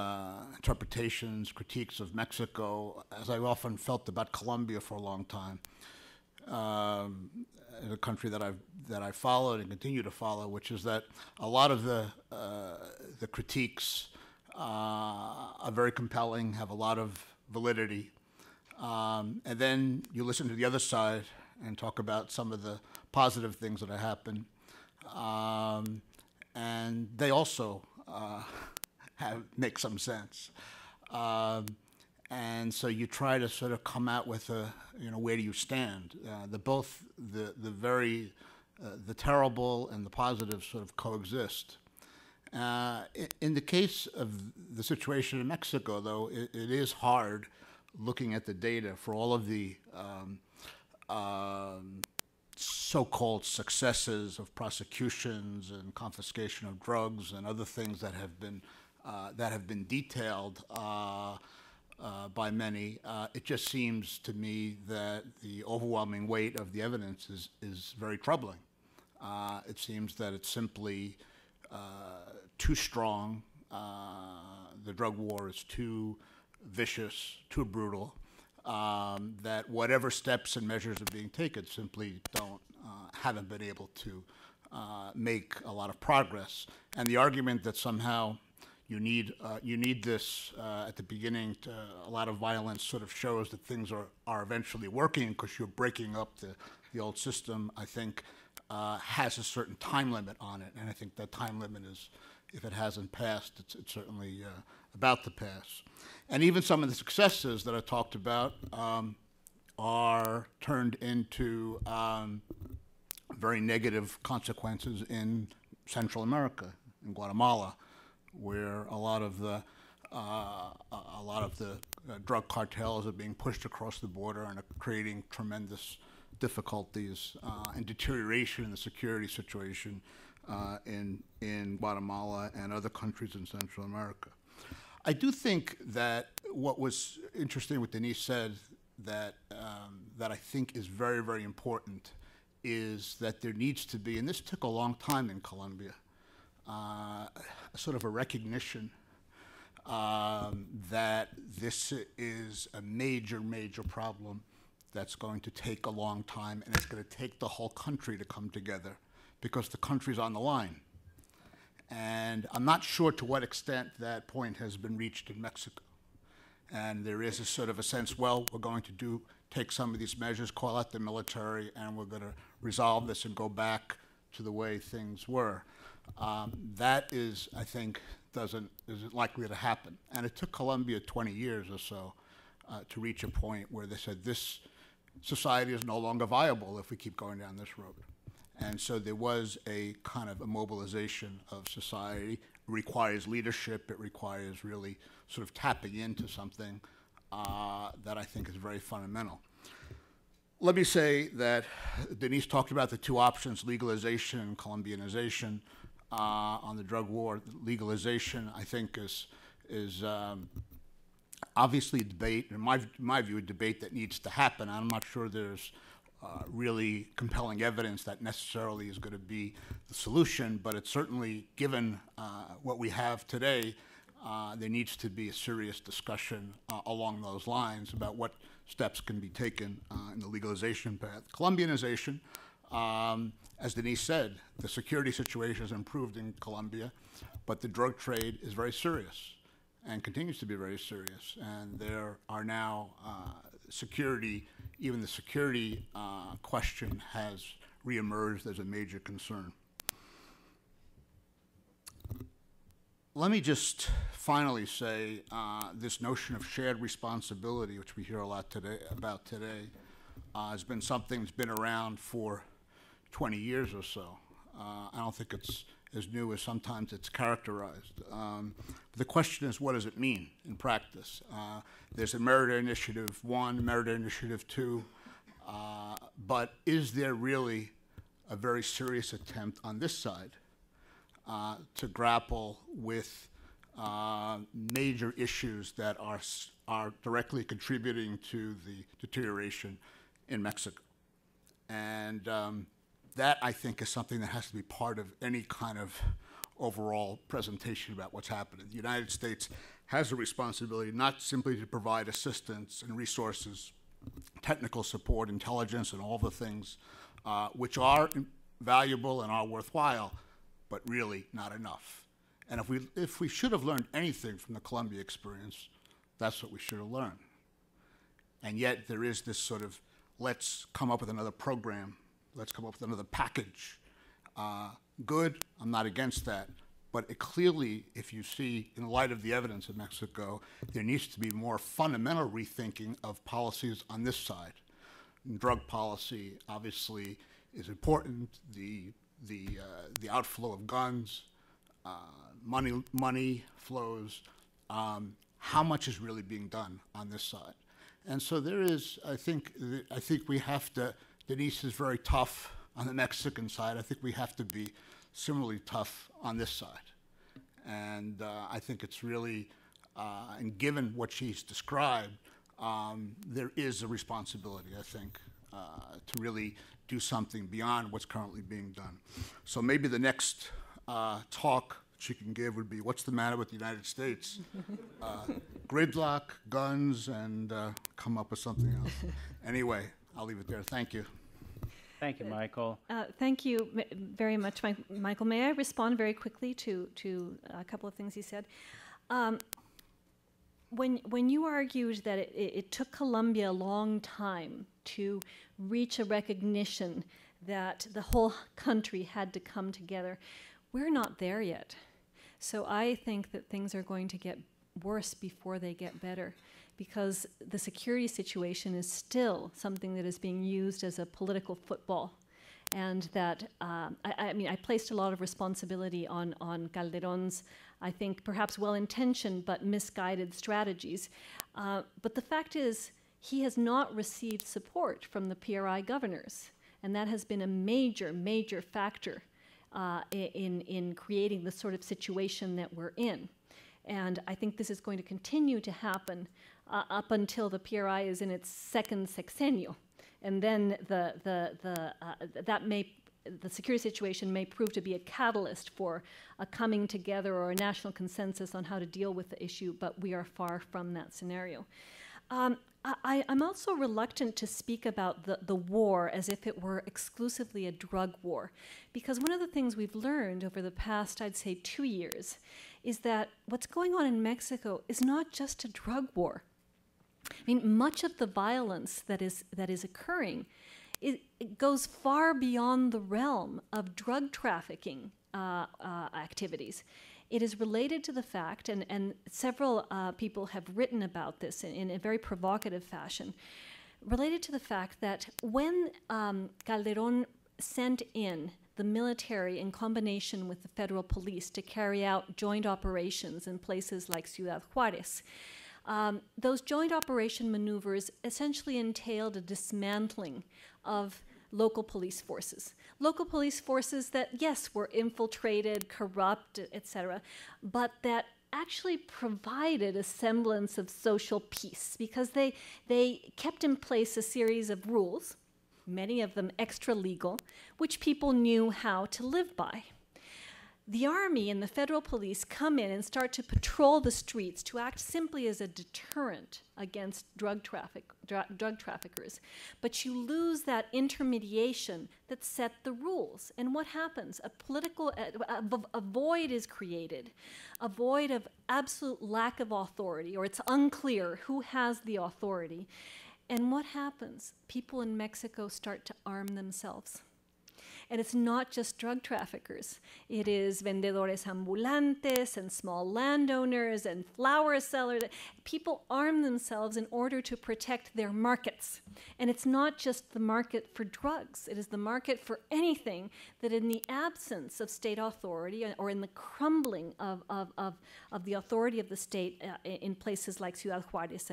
interpretations, critiques of Mexico, as I've often felt about Colombia for a long time, a country that I've followed and continue to follow, which is that a lot of the critiques are very compelling, have a lot of validity, and then you listen to the other side and talk about some of the positive things that have happened, and they also make some sense. And so you try to sort of come out with where do you stand? The terrible and the positive sort of coexist. In the case of the situation in Mexico, though, it is hard looking at the data for all of the so-called successes of prosecutions and confiscation of drugs and other things that have been detailed by many. It just seems to me that the overwhelming weight of the evidence is very troubling. It seems that it's simply too strong. The drug war is too vicious, too brutal, that whatever steps and measures are being taken simply haven't been able to make a lot of progress. And the argument that somehow you need this at the beginning, a lot of violence sort of shows that things are eventually working because you're breaking up the old system, I think has a certain time limit on it. And I think that time limit is, if it hasn't passed, it's certainly about to pass. And even some of the successes that I talked about are turned into very negative consequences in Central America, in Guatemala, where a lot of the drug cartels are being pushed across the border and are creating tremendous difficulties and deterioration in the security situation in Guatemala and other countries in Central America. I do think that what was interesting what Denise said that I think is very, very important is that there needs to be, and this took a long time in Colombia, sort of a recognition that this is a major, major problem that's going to take a long time, and it's going to take the whole country to come together because the country's on the line. And I'm not sure to what extent that point has been reached in Mexico. And there is a sort of a sense, well, we're going to take some of these measures, call out the military, and we're going to resolve this and go back to the way things were. That is, I think, isn't likely to happen. And it took Colombia 20 years or so to reach a point where they said this society is no longer viable if we keep going down this road. And so there was a kind of a mobilization of society. It requires leadership. It requires really sort of tapping into something that I think is very fundamental. Let me say that Denise talked about the two options, legalization and Colombianization. On the drug war, legalization, I think, is obviously a debate, in my view, a debate that needs to happen. I'm not sure there's really compelling evidence that necessarily is going to be the solution, but it's certainly, given what we have today, there needs to be a serious discussion along those lines about what steps can be taken in the legalization path. Colombianization, as Denise said, the security situation has improved in Colombia, but the drug trade is very serious and continues to be very serious. And there are now even the security question has reemerged as a major concern. Let me just finally say this notion of shared responsibility, which we hear a lot about today, has been something that's been around for 20 years or so. I don't think it's as new as sometimes it's characterized. The question is, what does it mean in practice? There's a Merida Initiative 1, Merida Initiative 2, but is there really a very serious attempt on this side to grapple with major issues that are directly contributing to the deterioration in Mexico? And that, I think, is something that has to be part of any kind of overall presentation about what's happening. The United States has a responsibility not simply to provide assistance and resources, technical support, intelligence, and all the things which are valuable and are worthwhile, but really not enough. And if we should have learned anything from the Colombia experience, that's what we should have learned. And yet there is this sort of, let's come up with another program, let's come up with another package. Good, I'm not against that. But it clearly, if you see, in light of the evidence in Mexico, there needs to be more fundamental rethinking of policies on this side. Drug policy, obviously, is important. The outflow of guns, money flows. How much is really being done on this side? And so there is, I think we have to, Denise is very tough on the Mexican side. I think we have to be similarly tough on this side. And I think it's really, and given what she's described, there is a responsibility, I think, to really do something beyond what's currently being done. So maybe the next talk she can give would be, what's the matter with the United States? Gridlock, guns, and come up with something else. Anyway, I'll leave it there. Thank you. Thank you, Michael. Thank you very much, Michael. May I respond very quickly to a couple of things you said? When you argued that it took Colombia a long time to reach a recognition that the whole country had to come together, we're not there yet. So I think that things are going to get worse before they get better, because the security situation is still something that is being used as a political football. And that, I mean, I placed a lot of responsibility on Calderón's, I think, perhaps well-intentioned but misguided strategies. But the fact is, he has not received support from the PRI governors. And that has been a major, major factor in creating the sort of situation that we're in. And I think this is going to continue to happen up until the PRI is in its second sexenio. And then the security situation may prove to be a catalyst for a coming together or a national consensus on how to deal with the issue, but we are far from that scenario. I'm also reluctant to speak about the war as if it were exclusively a drug war, because one of the things we've learned over the past, I'd say, 2 years, is that what's going on in Mexico is not just a drug war. I mean, much of the violence that is occurring, it goes far beyond the realm of drug trafficking activities. It is related to the fact, and several people have written about this in a very provocative fashion, related to the fact that when Calderón sent in the military in combination with the federal police to carry out joint operations in places like Ciudad Juárez, those joint operation maneuvers essentially entailed a dismantling of local police forces. Local police forces that, yes, were infiltrated, corrupt, etc., but that actually provided a semblance of social peace, because they kept in place a series of rules, many of them extra-legal, which people knew how to live by. The army and the federal police come in and start to patrol the streets to act simply as a deterrent against drug traffickers. But you lose that intermediation that set the rules. And what happens? A void is created, a void of absolute lack of authority, or it's unclear who has the authority. And what happens? People in Mexico start to arm themselves. And it's not just drug traffickers. It is vendedores ambulantes and small landowners and flower sellers. People arm themselves in order to protect their markets. And it's not just the market for drugs. It is the market for anything that, in the absence of state authority or in the crumbling of the authority of the state in places like Ciudad Juárez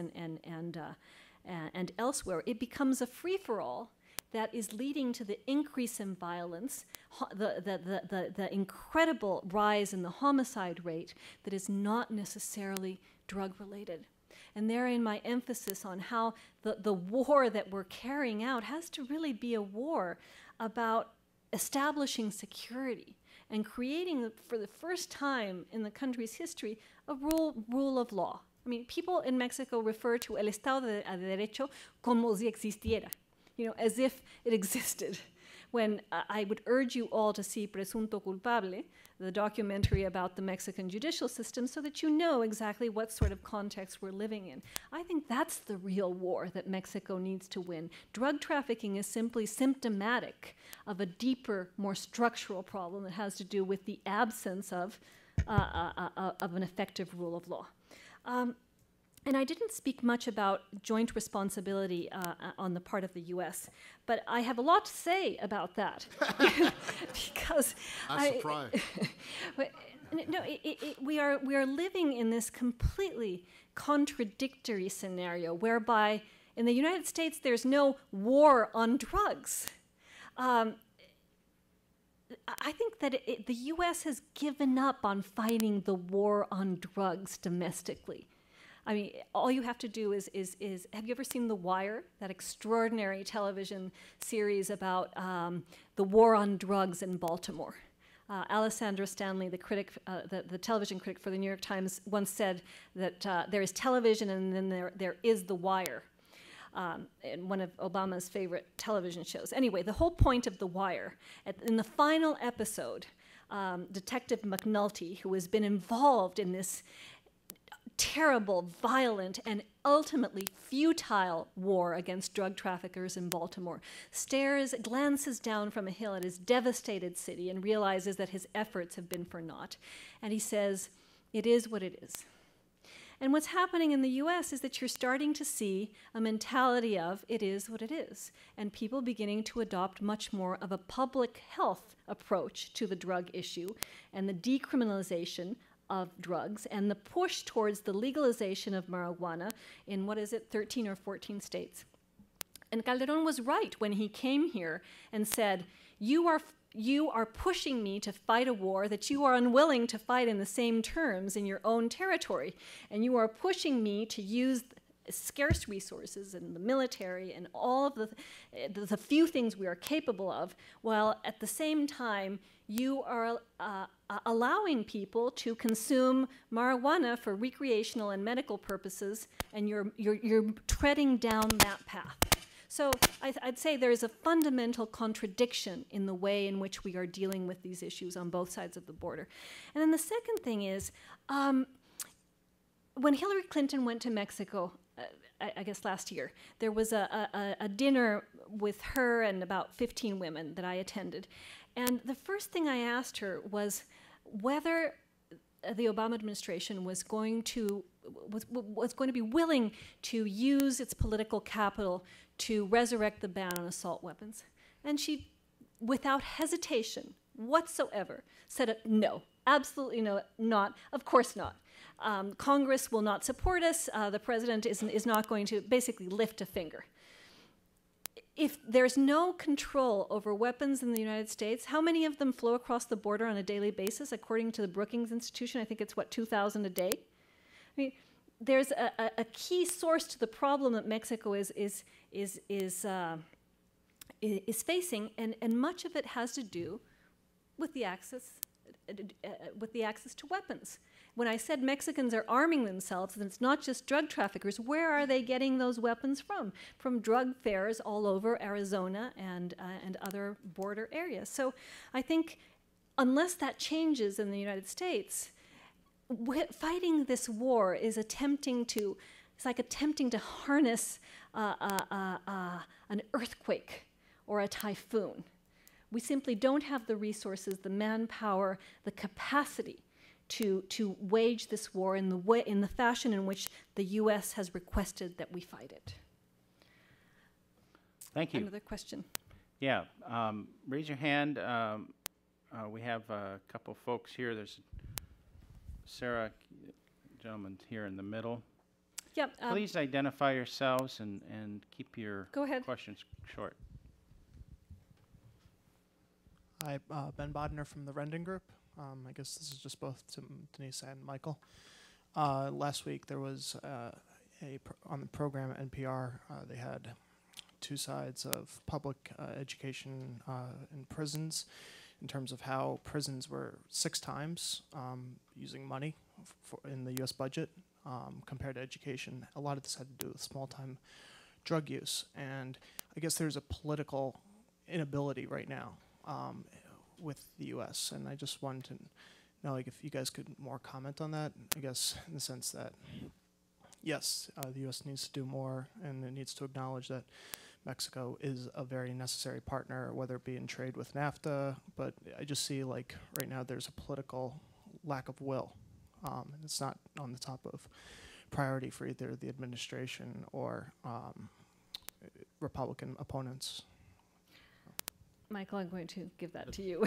and elsewhere, it becomes a free-for-all that is leading to the increase in violence, the incredible rise in the homicide rate that is not necessarily drug-related. And therein my emphasis on how the war that we're carrying out has to really be a war about establishing security and creating, for the first time in the country's history, a rule of law. I mean, people in Mexico refer to el Estado de Derecho como si existiera, as if it existed. When I would urge you all to see Presunto Culpable, the documentary about the Mexican judicial system, so that you know exactly what sort of context we're living in. I think that's the real war that Mexico needs to win. Drug trafficking is simply symptomatic of a deeper, more structural problem that has to do with the absence of an effective rule of law. And I didn't speak much about joint responsibility on the part of the U.S., but I have a lot to say about that. Because I'm surprised. No, we are living in this completely contradictory scenario whereby in the United States there's no war on drugs. I think that the U.S. has given up on fighting the war on drugs domestically. I mean, all you have to do is have you ever seen The Wire, that extraordinary television series about the war on drugs in Baltimore? Alessandra Stanley, the critic, the television critic for the New York Times, once said that there is television and then there is The Wire, in one of Obama's favorite television shows. Anyway, the whole point of The Wire, in the final episode, Detective McNulty, who has been involved in this terrible, violent, and ultimately futile war against drug traffickers in Baltimore, glances down from a hill at his devastated city and realizes that his efforts have been for naught. And he says, "It is what it is." And what's happening in the US is that you're starting to see a mentality of it is what it is, and people beginning to adopt much more of a public health approach to the drug issue and the decriminalization of drugs and the push towards the legalization of marijuana in, 13 or 14 states. And Calderón was right when he came here and said, you are pushing me to fight a war that you are unwilling to fight in the same terms in your own territory. And you are pushing me to use scarce resources and the military and all of the few things we are capable of, while at the same time you are allowing people to consume marijuana for recreational and medical purposes, and you're treading down that path. So I'd say there is a fundamental contradiction in the way in which we are dealing with these issues on both sides of the border. And then the second thing is, when Hillary Clinton went to Mexico, I guess last year, there was a dinner with her and about 15 women that I attended. And the first thing I asked her was whether the Obama administration was going to be willing to use its political capital to resurrect the ban on assault weapons. And she, without hesitation whatsoever, said no, absolutely no, not, of course not. Congress will not support us. The president is not going to basically lift a finger. If there's no control over weapons in the United States, how many of them flow across the border on a daily basis? According to the Brookings Institution, I think it's, 2,000 a day? I mean, there's a key source to the problem that Mexico is facing, and much of it has to do with the access to weapons. When I said Mexicans are arming themselves, and it's not just drug traffickers, where are they getting those weapons from? From drug fairs all over Arizona and other border areas. So I think unless that changes in the United States, fighting this war is attempting to harness an earthquake or a typhoon. We simply don't have the resources, the manpower, the capacity to wage this war in the fashion in which the U.S. has requested that we fight it. Thank you. Another question? Yeah, raise your hand. We have a couple folks here. There's Sarah, gentleman here in the middle. Yeah. Please identify yourselves and keep your questions short. Hi, Ben Bodner from the Rendon Group. I guess this is just both to Denise and Michael. Last week there was on the program at NPR, they had two sides of public education in prisons in terms of how prisons were 6 times using money in the U.S. budget compared to education. A lot of this had to do with small-time drug use, and I guess there's a political inability right now with the U.S., and I just wanted to know, like, if you guys could more comment on that, I guess, in the sense that, yes, the U.S. needs to do more, and it needs to acknowledge that Mexico is a very necessary partner, whether it be in trade with NAFTA, but I just see, like, right now there's a political lack of will, and it's not on the top of priority for either the administration or Republican opponents. Michael, I'm going to give that to you.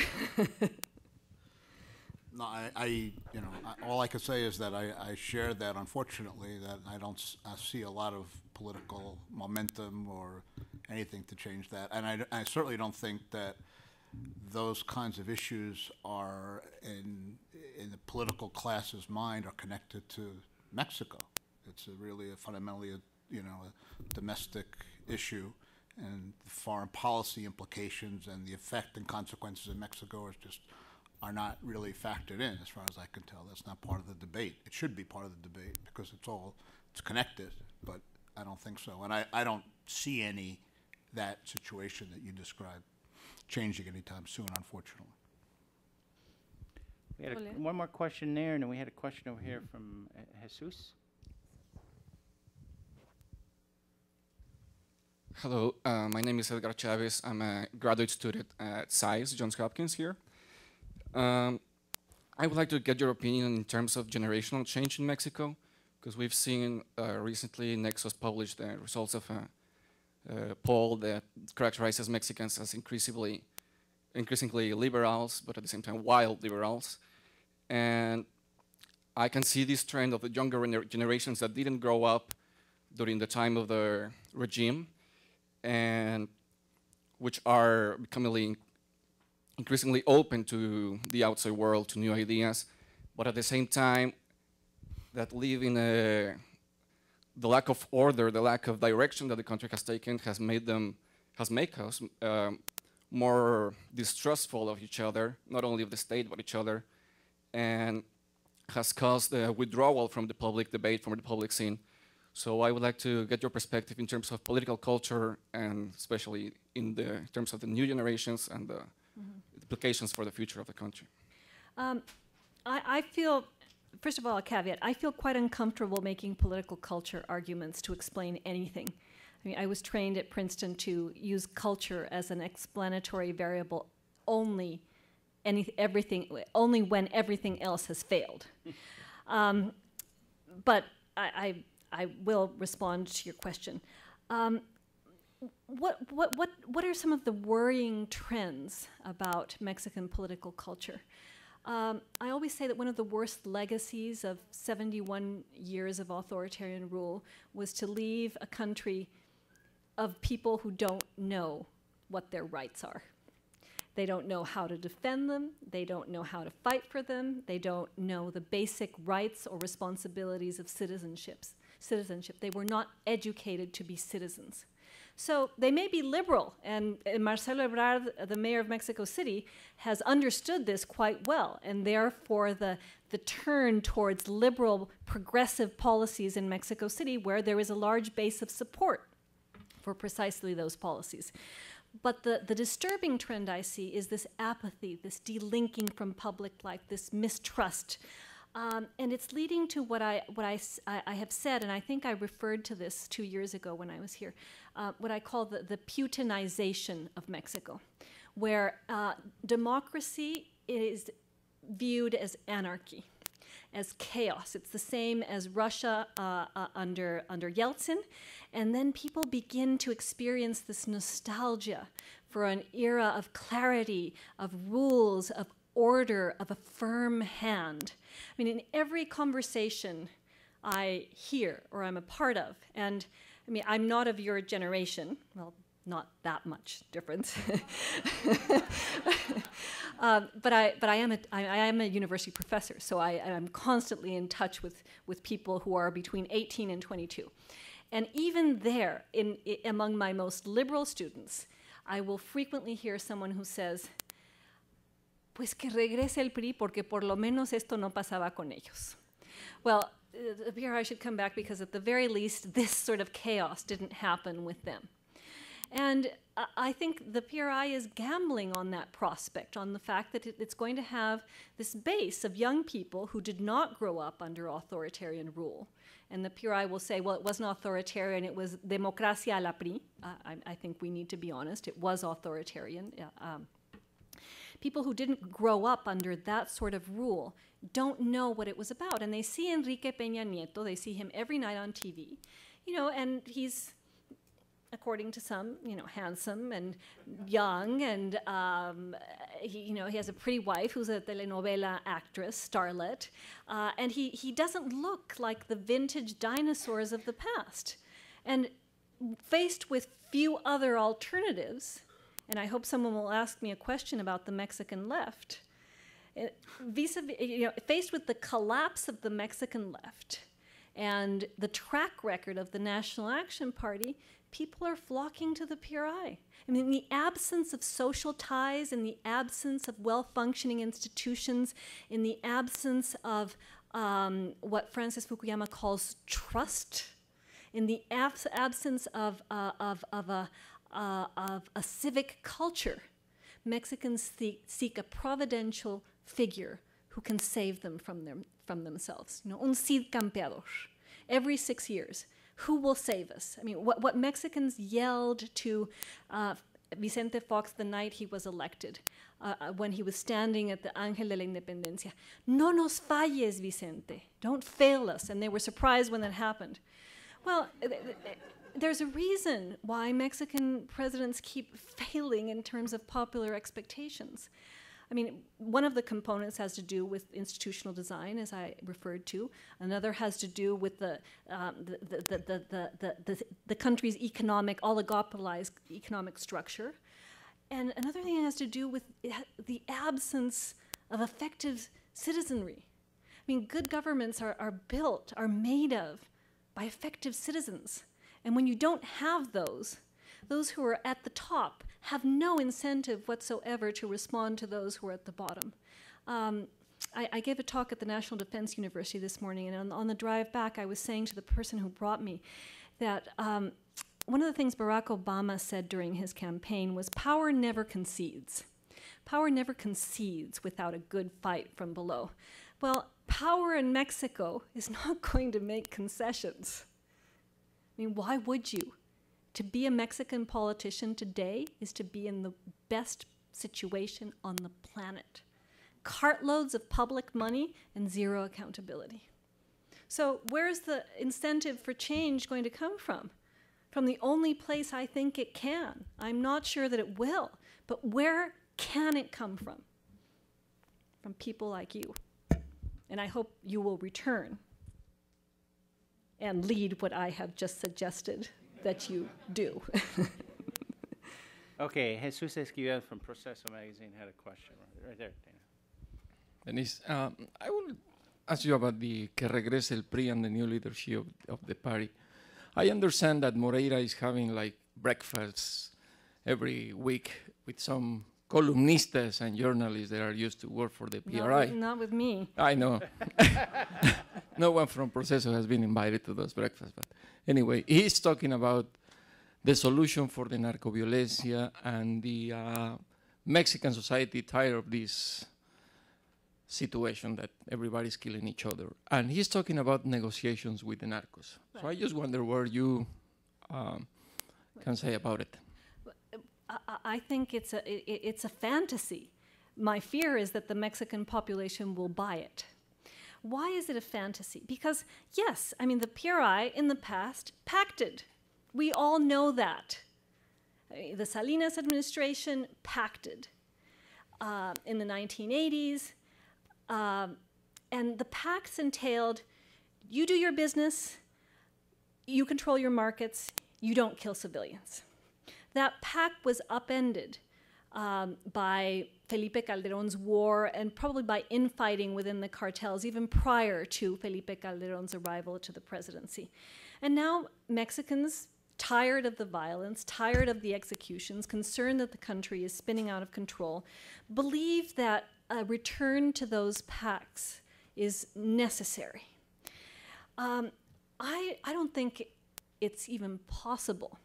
No, all I can say is that I share that, unfortunately, that I don't see a lot of political momentum or anything to change that. And I certainly don't think that those kinds of issues are in the political class's mind are connected to Mexico. It's really fundamentally a domestic issue, and the foreign policy implications and the effect and consequences in Mexico are not really factored in, as far as I can tell. That's not part of the debate. It should be part of the debate because it's connected, but I don't think so. And I don't see that situation that you described changing anytime soon, unfortunately. We had one more question there, and then we had a question over here from Jesus. Hello, my name is Edgar Chavez. I'm a graduate student at SAIS, Johns Hopkins here. I would like to get your opinion in terms of generational change in Mexico, because we've seen recently Nexos published the results of a poll that characterizes Mexicans as increasingly liberals, but at the same time wild liberals. And I can see this trend of the younger generations that didn't grow up during the time of the regime, and which are becoming increasingly open to the outside world, to new ideas, but at the same time that live in the lack of order, the lack of direction that the country has taken has made us more distrustful of each other, not only of the state, but each other, and has caused a withdrawal from the public debate, from the public scene. So I would like to get your perspective in terms of political culture, and especially in terms of the new generations and the implications for the future of the country. I feel, first of all, a caveat, I feel quite uncomfortable making political culture arguments to explain anything. I mean, I was trained at Princeton to use culture as an explanatory variable only when everything else has failed. But I will respond to your question. What are some of the worrying trends about Mexican political culture? I always say that one of the worst legacies of 71 years of authoritarian rule was to leave a country of people who don't know what their rights are. They don't know how to defend them. They don't know how to fight for them. They don't know the basic rights or responsibilities of citizenship. They were not educated to be citizens. So they may be liberal, and Marcelo Ebrard, the mayor of Mexico City, has understood this quite well, and therefore the turn towards liberal, progressive policies in Mexico City, where there is a large base of support for precisely those policies. But the disturbing trend I see is this apathy, this delinking from public life, this mistrust. And it's leading to what I have said, and I think I referred to this 2 years ago when I was here, what I call the Putinization of Mexico, where democracy is viewed as anarchy, as chaos. It's the same as Russia under Yeltsin, and then people begin to experience this nostalgia for an era of clarity, of rules, of order, of a firm hand. I mean, in every conversation I hear or I'm a part of, and I mean, I'm not of your generation, well, not that much difference, but I am a university professor, so I am constantly in touch with people who are between 18 and 22. And even there, among my most liberal students, I will frequently hear someone who says, pues que regrese el PRI porque por lo menos esto no pasaba con ellos. Well, the PRI should come back because at the very least this sort of chaos didn't happen with them. And I think the PRI is gambling on that prospect, on the fact that it's going to have this base of young people who did not grow up under authoritarian rule. And the PRI will say, well, it wasn't authoritarian, it was democracia a la PRI. I think we need to be honest, it was authoritarian. People who didn't grow up under that sort of rule don't know what it was about. And they see Enrique Peña Nieto, they see him every night on TV, you know, and he's, according to some, you know, handsome and young, and he has a pretty wife who's a telenovela actress, starlet, and he doesn't look like the vintage dinosaurs of the past. And faced with few other alternatives, and I hope someone will ask me a question about the Mexican left, faced with the collapse of the Mexican left and the track record of the National Action Party, people are flocking to the PRI. I mean, in the absence of social ties, in the absence of well-functioning institutions, in the absence of what Francis Fukuyama calls trust, in the absence of a civic culture, Mexicans seek a providential figure who can save them from themselves. You know, un Cid campeador. Every 6 years, who will save us? I mean, what Mexicans yelled to Vicente Fox the night he was elected, when he was standing at the Ángel de la Independencia, no nos falles, Vicente, don't fail us. And they were surprised when that happened. Well, there's a reason why Mexican presidents keep failing in terms of popular expectations. I mean, one of the components has to do with institutional design, as I referred to. Another has to do with the country's oligopolized economic structure. And another thing has to do with the absence of effective citizenry. I mean, good governments are made of by effective citizens. And when you don't have those who are at the top have no incentive whatsoever to respond to those who are at the bottom. I gave a talk at the National Defense University this morning, and on the drive back, I was saying to the person who brought me that one of the things Barack Obama said during his campaign was, power never concedes. Power never concedes without a good fight from below. Well, power in Mexico is not going to make concessions. I mean, why would you? To be a Mexican politician today is to be in the best situation on the planet. Cartloads of public money and zero accountability. So where's the incentive for change going to come from? From the only place I think it can. I'm not sure that it will, but where can it come from? From people like you. And I hope you will return and lead what I have just suggested that you do. Okay, Jesus Esquivel from Proceso Magazine had a question right there, Dana. Denise, I will ask you about the Que Regrese el PRI and the new leadership of the party. I understand that Moreira is having like breakfasts every week with some columnistas and journalists that are used to work for the PRI. Not with me. I know. No one from Proceso has been invited to those breakfasts. But anyway, he's talking about the solution for the narcoviolencia and the Mexican society tired of this situation that everybody's killing each other. And he's talking about negotiations with the narcos. Right. So I just wonder what you can say about it. I think it's a fantasy. My fear is that the Mexican population will buy it. Why is it a fantasy? Because, yes, I mean, the PRI in the past pacted. We all know that. The Salinas administration pacted in the 1980s. And the pacts entailed, you do your business, you control your markets, you don't kill civilians. That pact was upended by Felipe Calderón's war and probably by infighting within the cartels even prior to Felipe Calderón's arrival to the presidency. And now Mexicans, tired of the violence, tired of the executions, concerned that the country is spinning out of control, believe that a return to those pacts is necessary. I don't think it's even possible,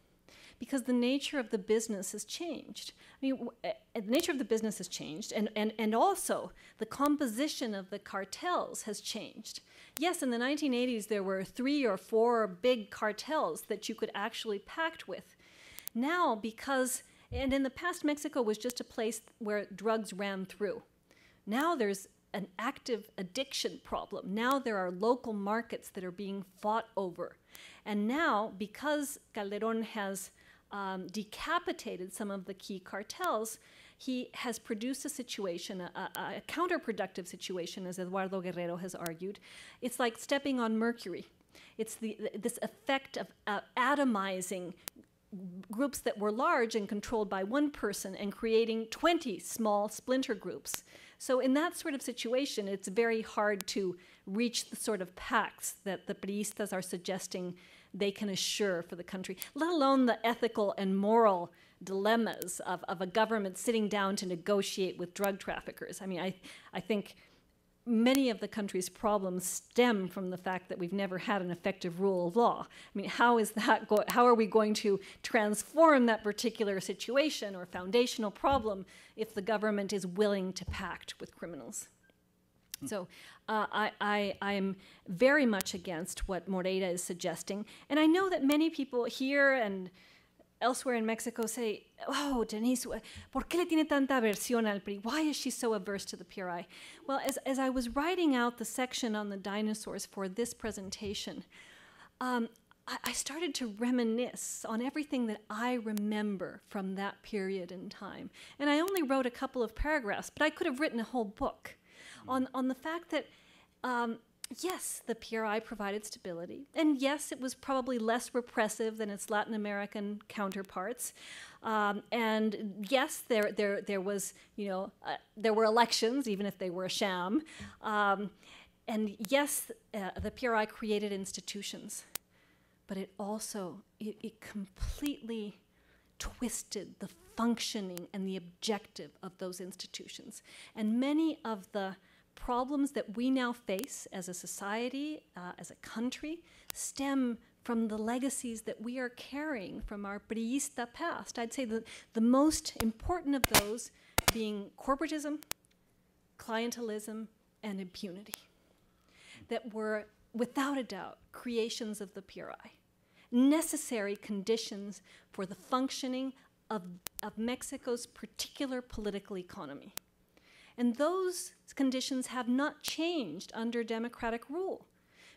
because the nature of the business has changed. I mean, the nature of the business has changed, and also the composition of the cartels has changed. Yes, in the 1980s, there were 3 or 4 big cartels that you could actually pact with. Now, and in the past, Mexico was just a place where drugs ran through. Now there's an active addiction problem. Now there are local markets that are being fought over. And now, because Calderón has decapitated some of the key cartels, he has produced a situation, a counterproductive situation, as Eduardo Guerrero has argued. It's like stepping on mercury. It's this effect of atomizing groups that were large and controlled by one person and creating 20 small splinter groups. So in that sort of situation, it's very hard to reach the sort of pacts that the priistas are suggesting they can assure for the country, let alone the ethical and moral dilemmas of a government sitting down to negotiate with drug traffickers. I mean, I think many of the country's problems stem from the fact that we've never had an effective rule of law. I mean, how are we going to transform that particular situation or foundational problem if the government is willing to pact with criminals? So I'm very much against what Moreira is suggesting. And I know that many people here and elsewhere in Mexico say, oh, Denise, ¿por qué le tiene tanta aversión al PRI? Why is she so averse to the PRI? Well, as I was writing out the section on the dinosaurs for this presentation, I started to reminisce on everything that I remember from that period in time. And I only wrote a couple of paragraphs, but I could have written a whole book on the fact that yes, the PRI provided stability, and yes, it was probably less repressive than its Latin American counterparts, and yes, there was, there were elections, even if they were a sham, and yes, the PRI created institutions, but it also it completely twisted the functioning and the objective of those institutions, and many of the problems that we now face as a society, as a country, stem from the legacies that we are carrying from our priista past. I'd say the most important of those being corporatism, clientelism, and impunity, that were, without a doubt, creations of the PRI, necessary conditions for the functioning of Mexico's particular political economy. And those conditions have not changed under democratic rule,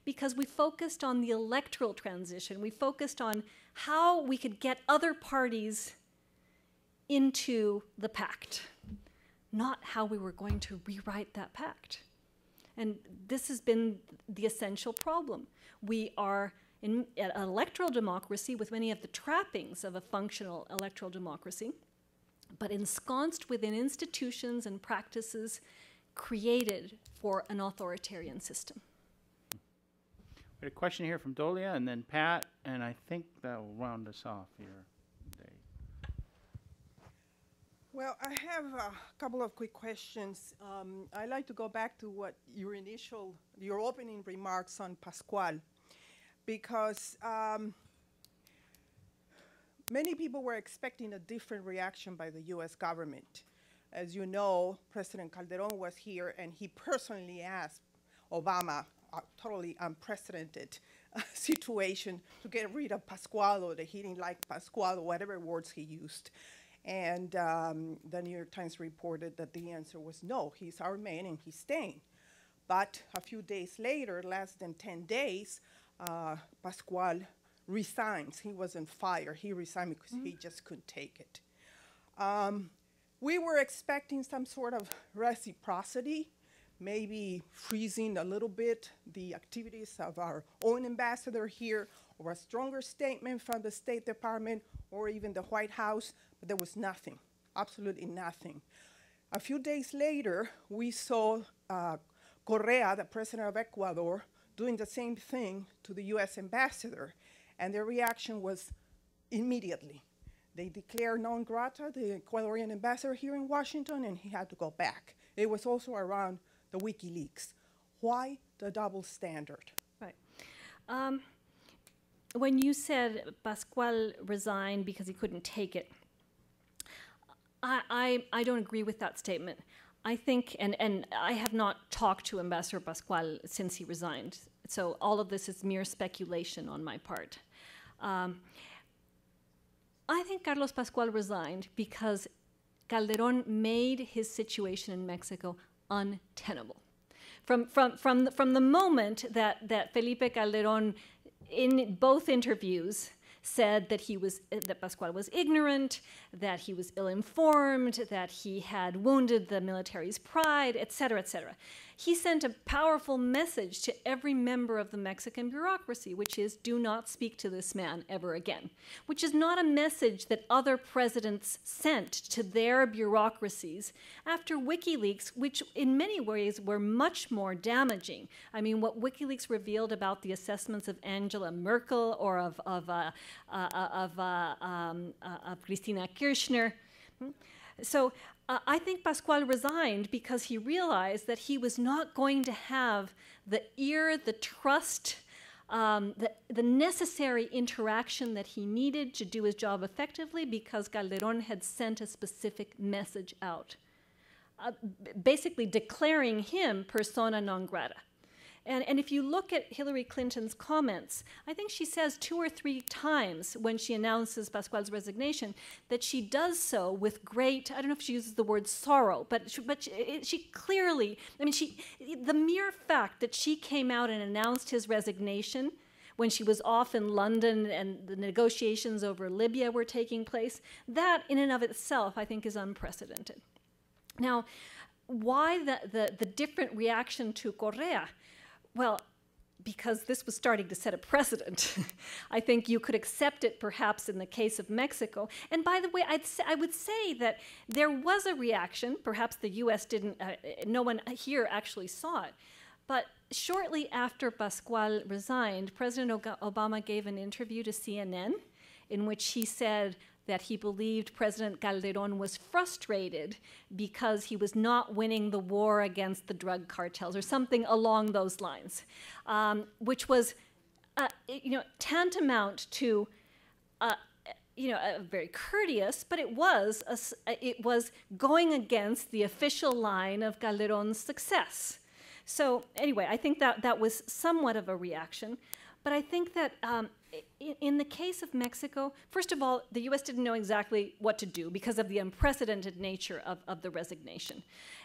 because we focused on the electoral transition. We focused on how we could get other parties into the pact, not how we were going to rewrite that pact. And this has been the essential problem. We are in an electoral democracy with many of the trappings of a functional electoral democracy, but ensconced within institutions and practices created for an authoritarian system. We had a question here from Dolia, and then Pat, and I think that will round us off here today. Well, I have a couple of quick questions. I'd like to go back to what your opening remarks on Pascual, because many people were expecting a different reaction by the U.S. government. As you know, President Calderón was here, and he personally asked Obama, a totally unprecedented situation, to get rid of Pascual, or that he didn't like Pascual, or whatever words he used. And the New York Times reported that the answer was no, he's our man and he's staying. But a few days later, less than 10 days, Pascual resigns. He wasn't fired. He resigned because he just couldn't take it. We were expecting some sort of reciprocity, maybe freezing a little bit the activities of our own ambassador here, or a stronger statement from the State Department, or even the White House, but there was nothing, absolutely nothing. A few days later, we saw Correa, the president of Ecuador, doing the same thing to the US ambassador, and their reaction was immediately. They declared non grata the Ecuadorian ambassador here in Washington, and he had to go back. It was also around the WikiLeaks. Why the double standard? Right. When you said Pascual resigned because he couldn't take it, I don't agree with that statement. I think, and I have not talked to Ambassador Pascual since he resigned, so all of this is mere speculation on my part. I think Carlos Pascual resigned because Calderón made his situation in Mexico untenable. From the moment that Felipe Calderón, in both interviews, said that that Pascual was ignorant, that he was ill-informed, that he had wounded the military's pride, et cetera, et cetera. He sent a powerful message to every member of the Mexican bureaucracy, which is, do not speak to this man ever again, which is not a message that other presidents sent to their bureaucracies after WikiLeaks, which in many ways were much more damaging. I mean, what WikiLeaks revealed about the assessments of Angela Merkel or of Cristina Kirchner. So I think Pascual resigned because he realized that he was not going to have the ear, the trust, the necessary interaction that he needed to do his job effectively because Calderón had sent a specific message out, basically declaring him persona non grata. And if you look at Hillary Clinton's comments, I think she says 2 or 3 times when she announces Pascual's resignation that she does so with great, I don't know if she uses the word sorrow, but she clearly, I mean, the mere fact that she came out and announced his resignation when she was off in London and the negotiations over Libya were taking place, that in and of itself, I think, is unprecedented. Now, why the different reaction to Correa? Well, because this was starting to set a precedent. I think you could accept it perhaps in the case of Mexico. And by the way, I would say that there was a reaction. Perhaps the U.S. didn't, no one here actually saw it. But shortly after Pascual resigned, President Obama gave an interview to CNN in which he said that he believed President Calderón was frustrated because he was not winning the war against the drug cartels, or something along those lines, which was, tantamount to, very courteous, but it was going against the official line of Calderón's success. So anyway, I think that was somewhat of a reaction, but I think that in the case of Mexico, first of all, the U.S. didn't know exactly what to do because of the unprecedented nature of the resignation.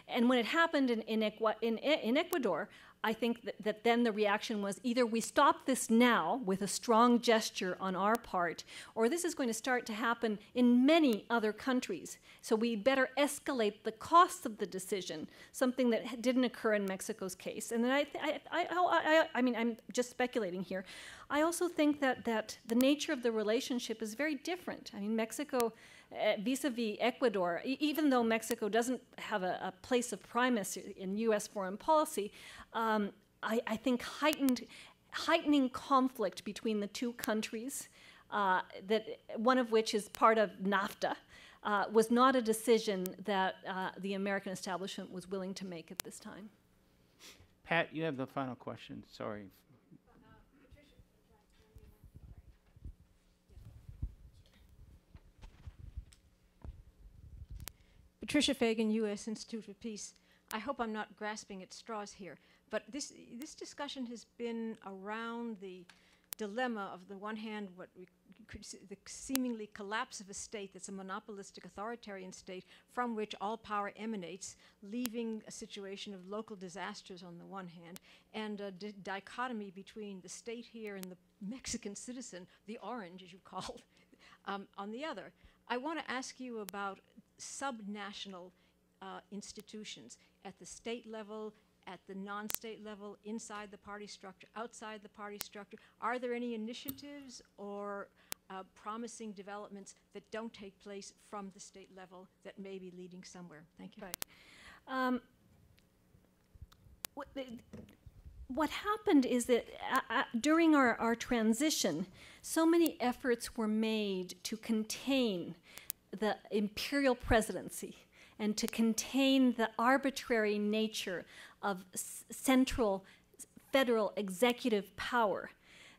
And when it happened in Ecuador, I think that then the reaction was either we stop this now with a strong gesture on our part, or this is going to start to happen in many other countries. So we better escalate the costs of the decision, something that didn't occur in Mexico's case. And then I mean, I'm just speculating here. I also think that the nature of the relationship is very different. I mean, Mexico, vis-a-vis Ecuador, even though Mexico doesn't have a place of primacy in U.S. foreign policy, I think heightening conflict between the two countries, that one of which is part of NAFTA, was not a decision that the American establishment was willing to make at this time. Pat, you have the final question. Sorry. Patricia Fagan, U.S. Institute for Peace. I hope I'm not grasping at straws here, but this discussion has been around the dilemma of, the one hand, what we could see, the seemingly collapse of a state that's a monopolistic authoritarian state from which all power emanates, leaving a situation of local disasters on the one hand, and a dichotomy between the state here and the Mexican citizen, the orange, as you call it, on the other. I want to ask you about subnational institutions at the state level, at the non-state level, inside the party structure, outside the party structure. Are there any initiatives or promising developments that don't take place from the state level that may be leading somewhere? Thank you. Right. what happened is that during our transition, so many efforts were made to contain the imperial presidency and to contain the arbitrary nature of central federal executive power,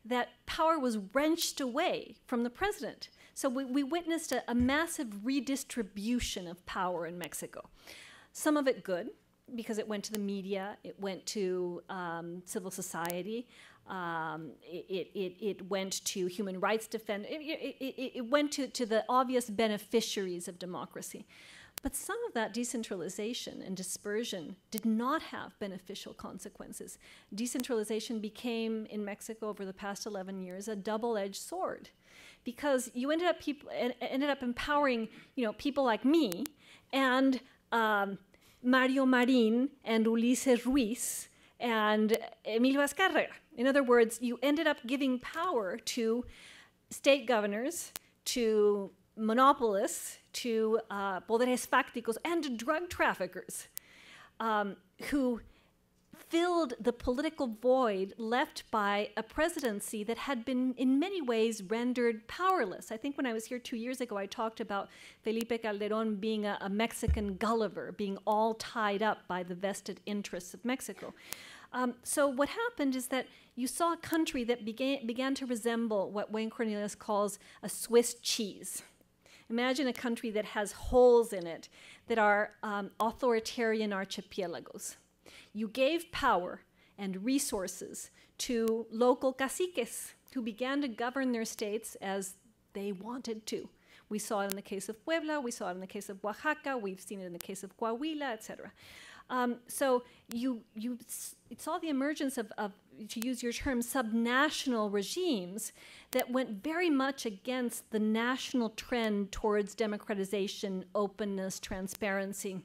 that power was wrenched away from the president. So we witnessed a massive redistribution of power in Mexico. Some of it good, because it went to the media, it went to civil society, it went to human rights defenders, it went to the obvious beneficiaries of democracy. But some of that decentralization and dispersion did not have beneficial consequences. Decentralization became, in Mexico over the past 11 years, a double-edged sword, because you ended up empowering, people like me and Mario Marin and Ulises Ruiz and Emilio Azcárraga. In other words, you ended up giving power to state governors, to monopolists, to poderes fácticos, and to drug traffickers who filled the political void left by a presidency that had been in many ways rendered powerless. I think when I was here 2 years ago, I talked about Felipe Calderón being a Mexican Gulliver, being all tied up by the vested interests of Mexico. So what happened is that you saw a country that began to resemble what Wayne Cornelius calls a Swiss cheese. Imagine a country that has holes in it that are authoritarian archipelagos. You gave power and resources to local caciques who began to govern their states as they wanted to. We saw it in the case of Puebla, we saw it in the case of Oaxaca, we've seen it in the case of Coahuila, etc. So you saw the emergence of, to use your term, subnational regimes that went very much against the national trend towards democratization, openness, transparency.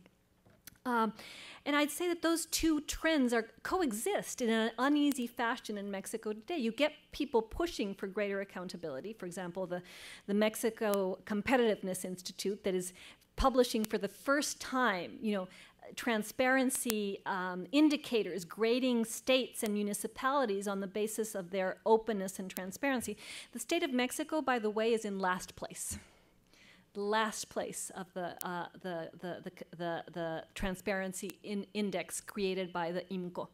And I'd say that those two trends coexist in an uneasy fashion in Mexico today. You get people pushing for greater accountability. For example, the Mexico Competitiveness Institute that is publishing for the first time, transparency indicators, grading states and municipalities on the basis of their openness and transparency. The state of Mexico, by the way, is in last place. Last place of the transparency index created by the IMCO.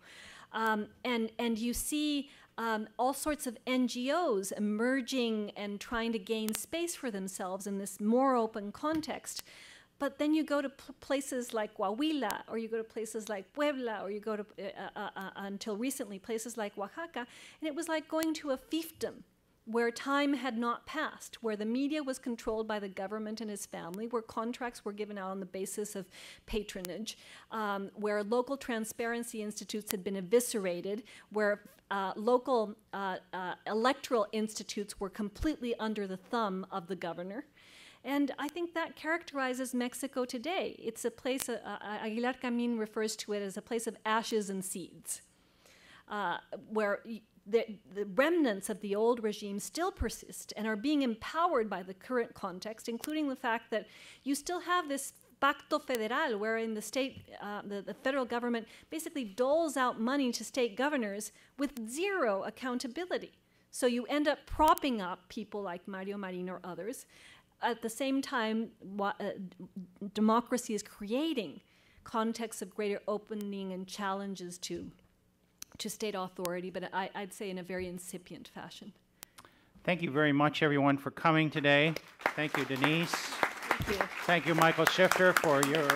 And you see all sorts of NGOs emerging and trying to gain space for themselves in this more open context. But then you go to places like Coahuila, or you go to places like Puebla, or you go to, until recently, places like Oaxaca, and it was like going to a fiefdom, where time had not passed, where the media was controlled by the government and his family, where contracts were given out on the basis of patronage, where local transparency institutes had been eviscerated, where local electoral institutes were completely under the thumb of the governor. And I think that characterizes Mexico today. It's a place, Aguilar Camín refers to it as a place of ashes and seeds, where the remnants of the old regime still persist and are being empowered by the current context, including the fact that you still have this pacto federal, wherein the state, the federal government basically doles out money to state governors with zero accountability. So you end up propping up people like Mario Marin or others. At the same time, democracy is creating contexts of greater opening and challenges to state authority, but I'd say in a very incipient fashion. Thank you very much, everyone, for coming today. Thank you, Denise. Thank you. Thank you, Michael Shifter, for your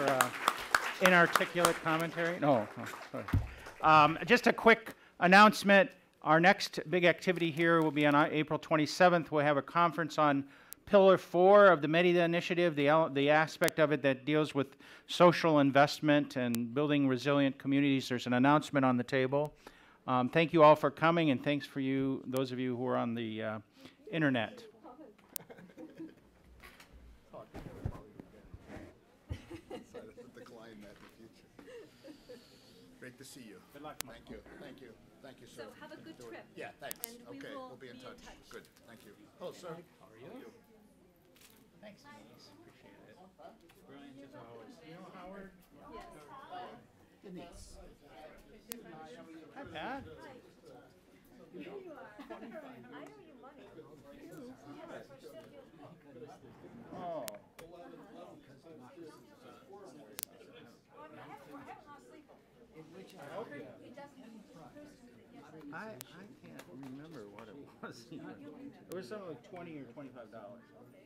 inarticulate commentary. No, sorry. Just a quick announcement. Our next big activity here will be on April 27th. We'll have a conference on Pillar 4 of the Merida Initiative, the aspect of it that deals with social investment and building resilient communities. There's an announcement on the table. Thank you all for coming, and thanks for you, those of you who are on the internet. Great to see you. Good luck. Thank you. Thank you. Thank you, sir. So have a good trip. Yeah, thanks. And we Okay, will we'll be in touch. Good. Thank you. Oh, sir. How are you? Thanks, Denise. Appreciate it. Brilliant as always. You know Howard? Yes. Denise. Hi, Pat? Oh. I can't remember what it was even. It was something like $20 or $25.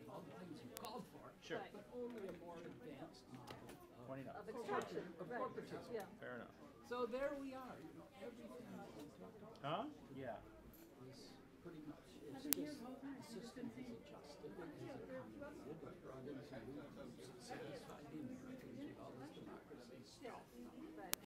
All the things you called for. Sure. But only a more advanced model $20. of extraction, of corporatism. Fair enough. So there we are, you know, everything that we talked about Huh? Yeah. is pretty much, it's just, the system is adjusted.